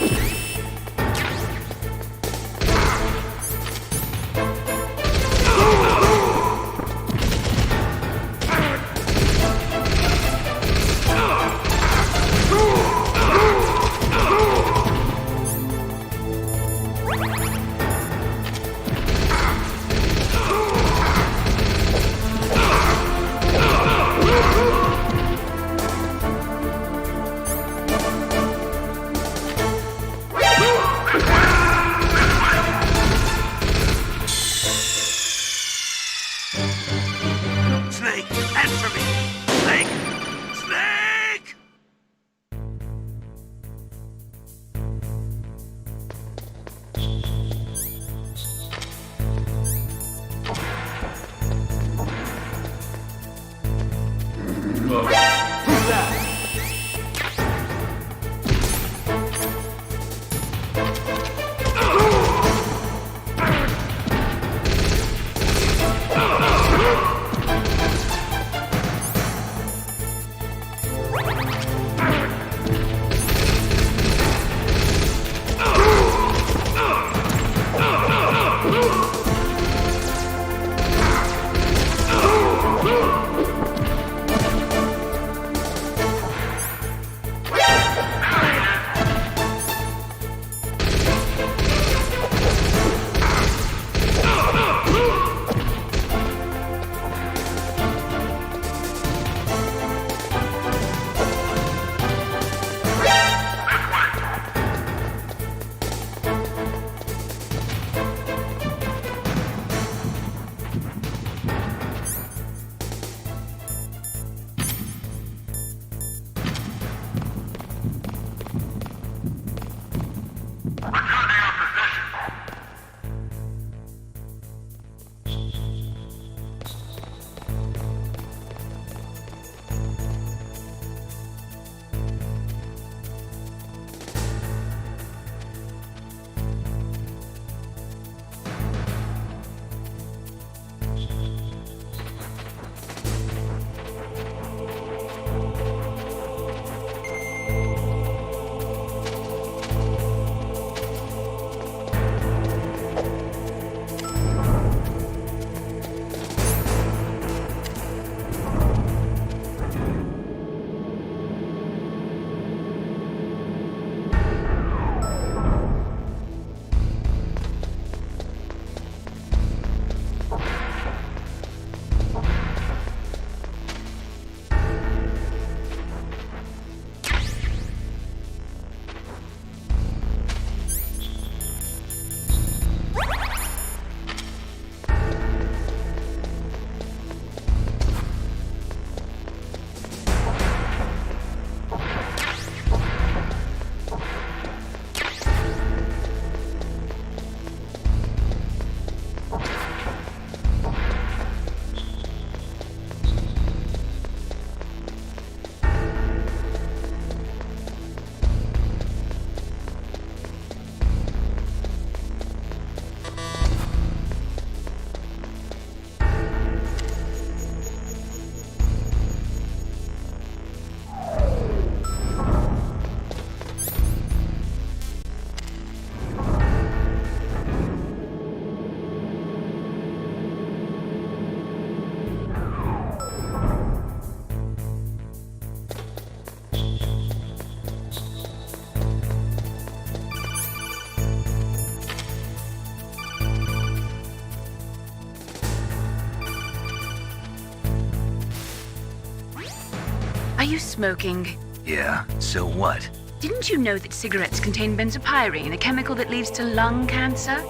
Are you smoking? Yeah, so what? Didn't you know that cigarettes contain benzopyrene, a chemical that leads to lung cancer?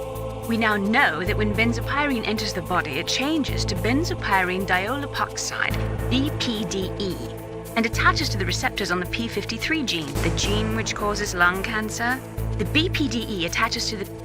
We now know that when benzopyrene enters the body, it changes to benzopyrene diolipoxide, BPDE, and attaches to the receptors on the p53 gene, the gene which causes lung cancer. The BPDE attaches to the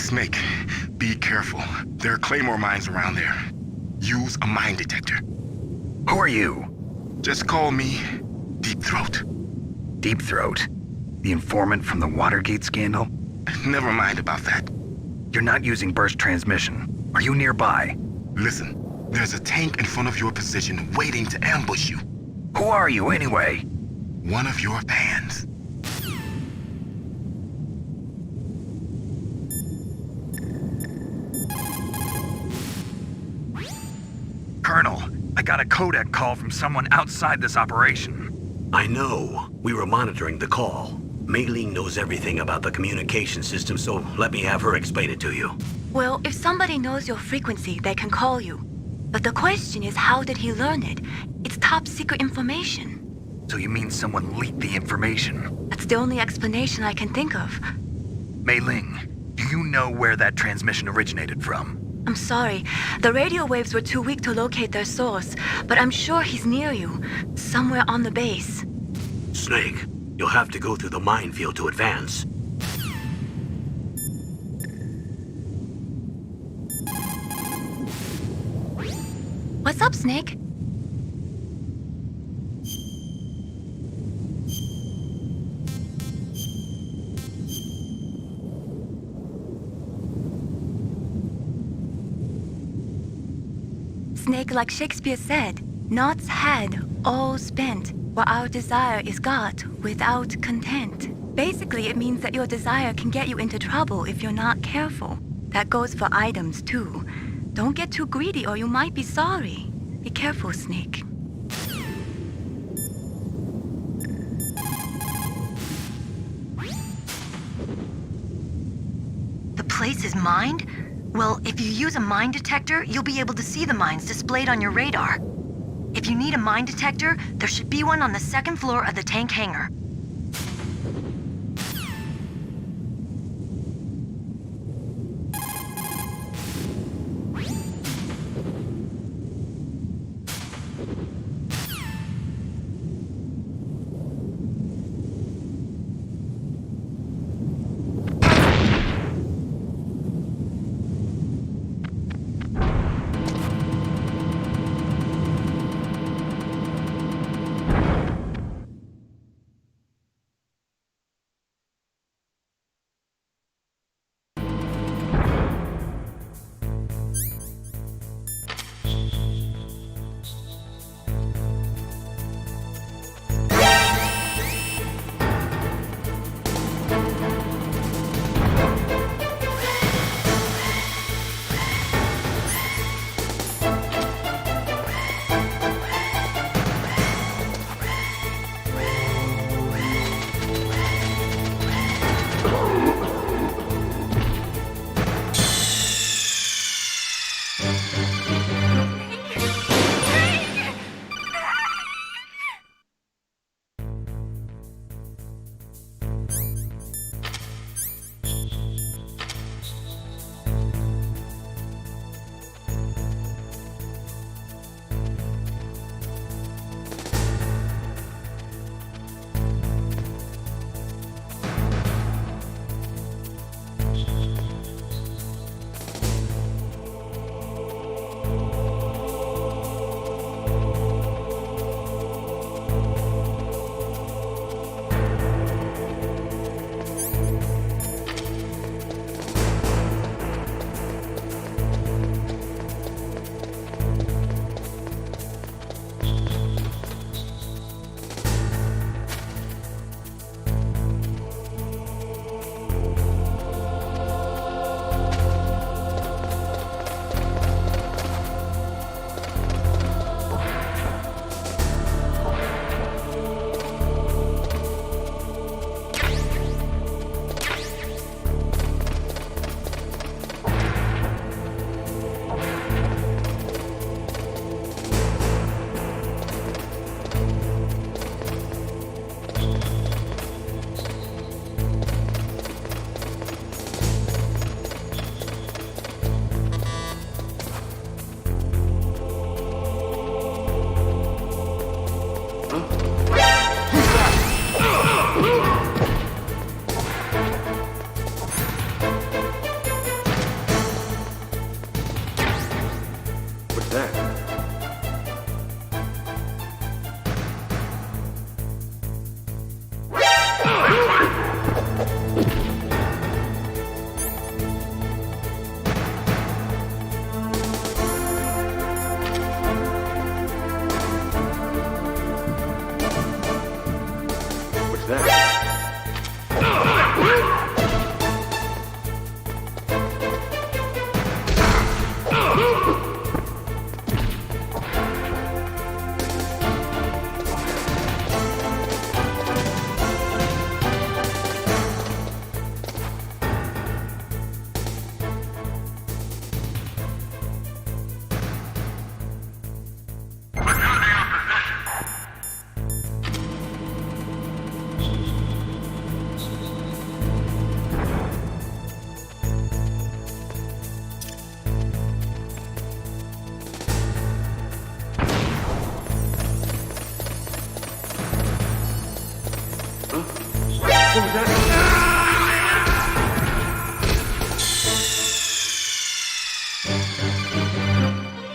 Snake, be careful. There are claymore mines around there. Use a mine detector. Who are you? Just call me Deep Throat. Deep Throat? The informant from the Watergate scandal? Never mind about that. You're not using burst transmission. Are you nearby? Listen, there's a tank in front of your position waiting to ambush you. Who are you anyway? One of your fans. Colonel, I got a codec call from someone outside this operation. I know. We were monitoring the call. Mei Ling knows everything about the communication system, so let me have her explain it to you. Well, if somebody knows your frequency, they can call you. But the question is, how did he learn it? It's top secret information. So you mean someone leaked the information? That's the only explanation I can think of. Mei Ling, do you know where that transmission originated from? I'm sorry. The radio waves were too weak to locate their source, but I'm sure he's near you, somewhere on the base. Snake, you'll have to go through the minefield to advance. What's up, Snake? Snake, like Shakespeare said, naught's had, all spent, where our desire is got without content. Basically, it means that your desire can get you into trouble if you're not careful. That goes for items, too. Don't get too greedy or you might be sorry. Be careful, Snake. The place is mined? Well, if you use a mine detector, you'll be able to see the mines displayed on your radar. If you need a mine detector, there should be one on the second floor of the tank hangar.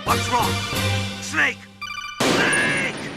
What's wrong? Snake! Snake!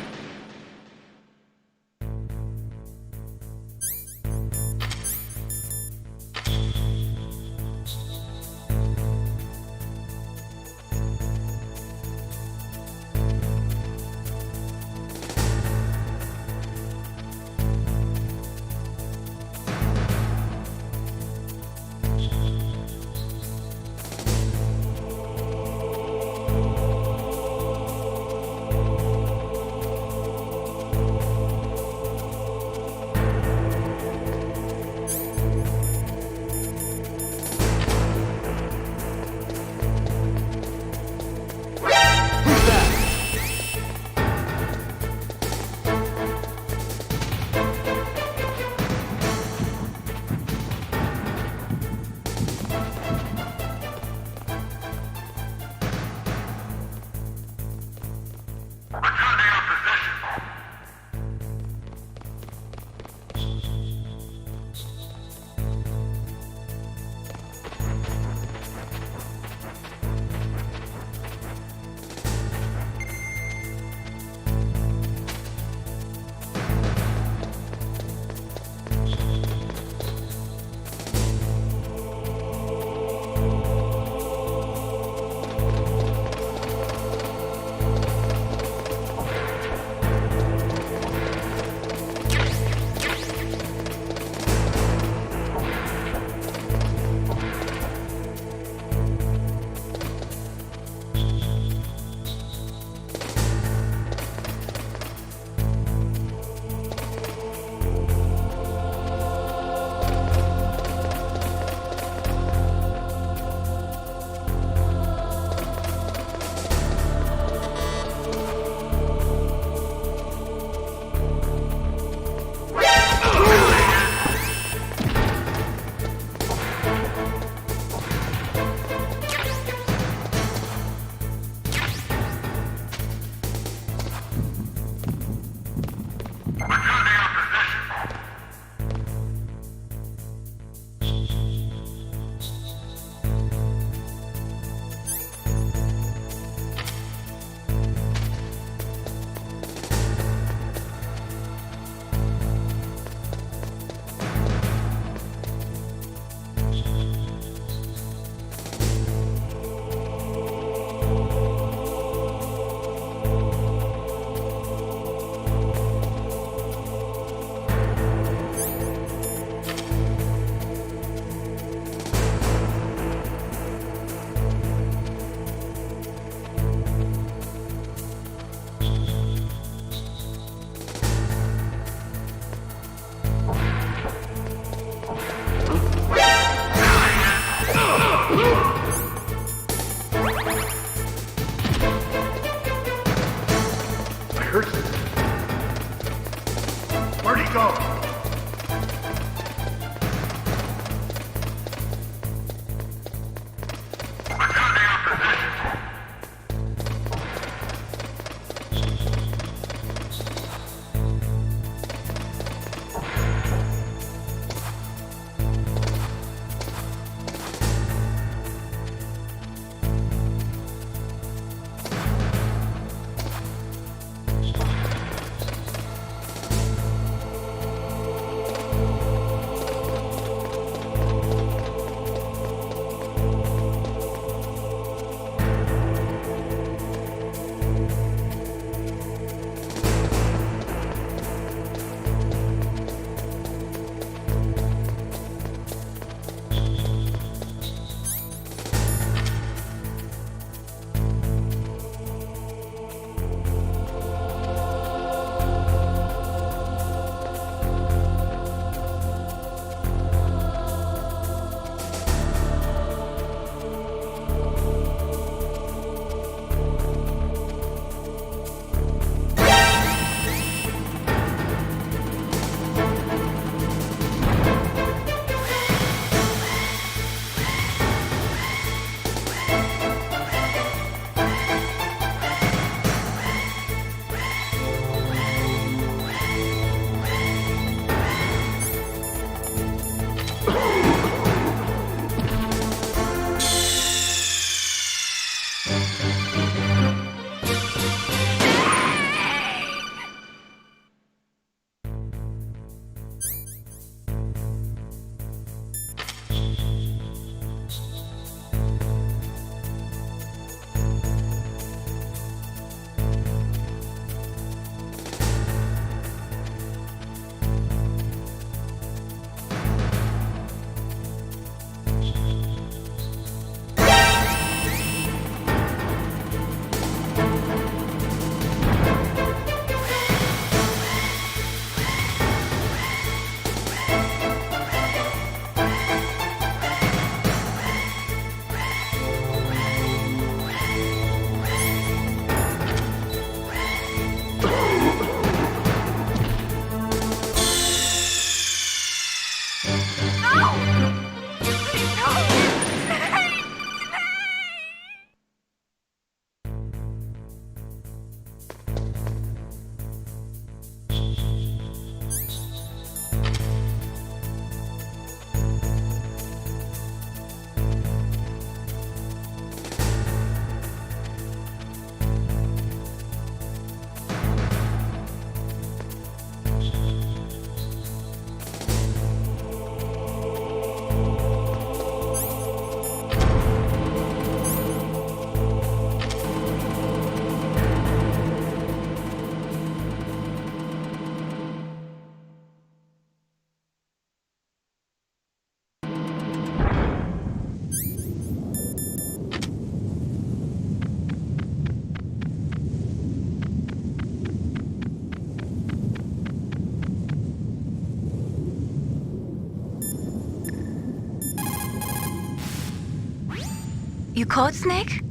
You caught Snake?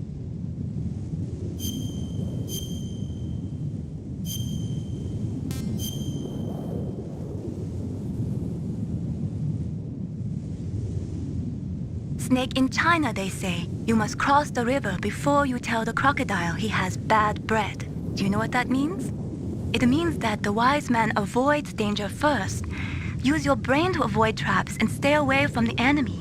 Snake in China, they say. You must cross the river before you tell the crocodile he has bad bread. Do you know what that means? It means that the wise man avoids danger first. Use your brain to avoid traps and stay away from the enemy.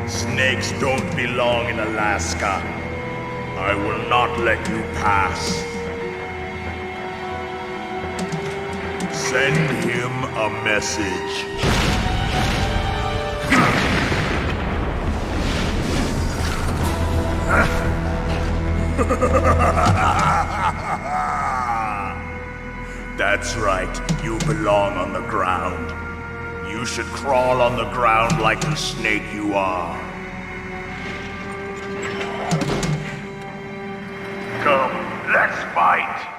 Snakes don't belong in Alaska. I will not let you pass. Send him a message. That's right, you belong on the ground. You should crawl on the ground like the snake you are. Come, let's fight!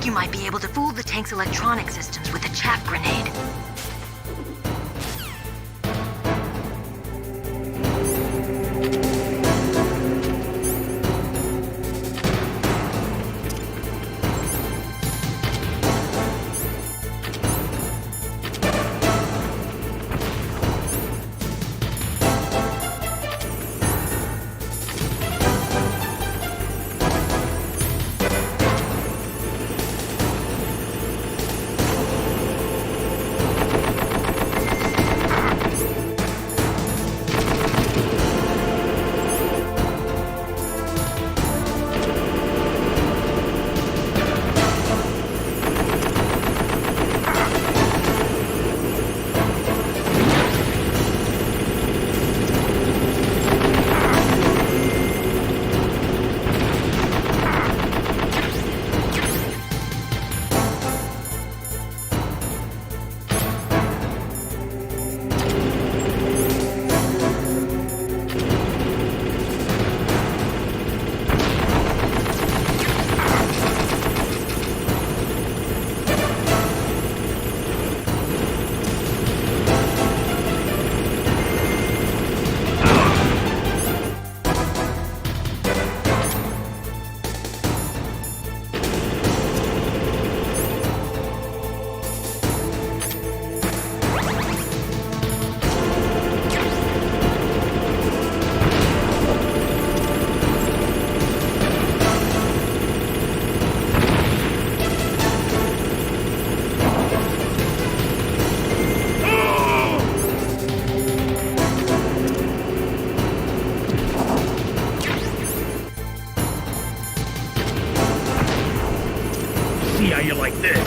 think you might be able to fool the tank's electronic systems with a chaff grenade. See how you like this?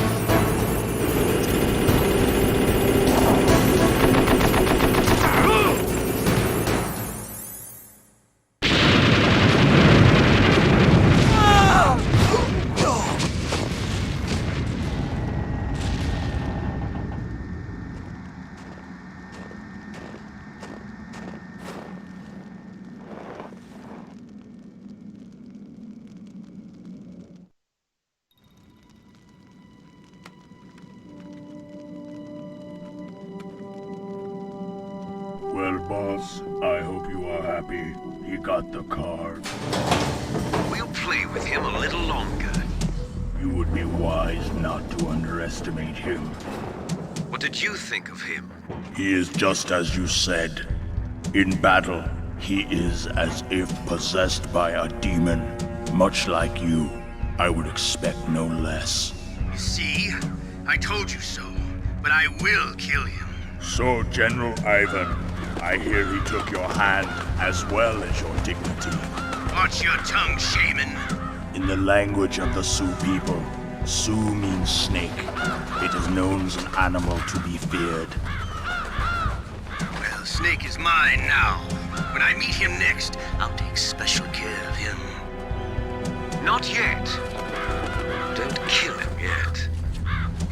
Well, boss, I hope you are happy. He got the card. We'll play with him a little longer. You would be wise not to underestimate him. What did you think of him? He is just as you said. In battle, he is as if possessed by a demon. Much like you, I would expect no less. See? I told you so. But I will kill him. So, General Ivan, I hear he took your hand as well as your dignity. Watch your tongue, shaman. In the language of the Sioux people, Sioux means snake. It is known as an animal to be feared. Well, Snake is mine now. When I meet him next, I'll take special care of him. Not yet. Don't kill him yet.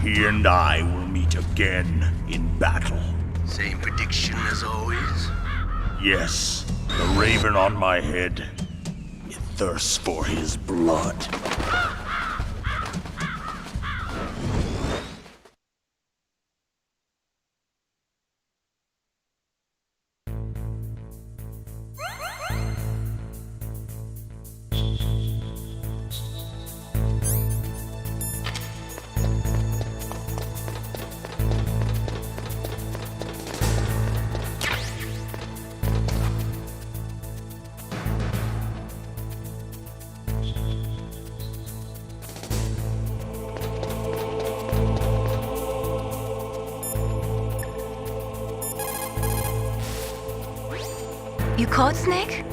He and I will meet again in battle. Same prediction as always? Yes, the raven on my head. It thirsts for his blood. You caught Snake?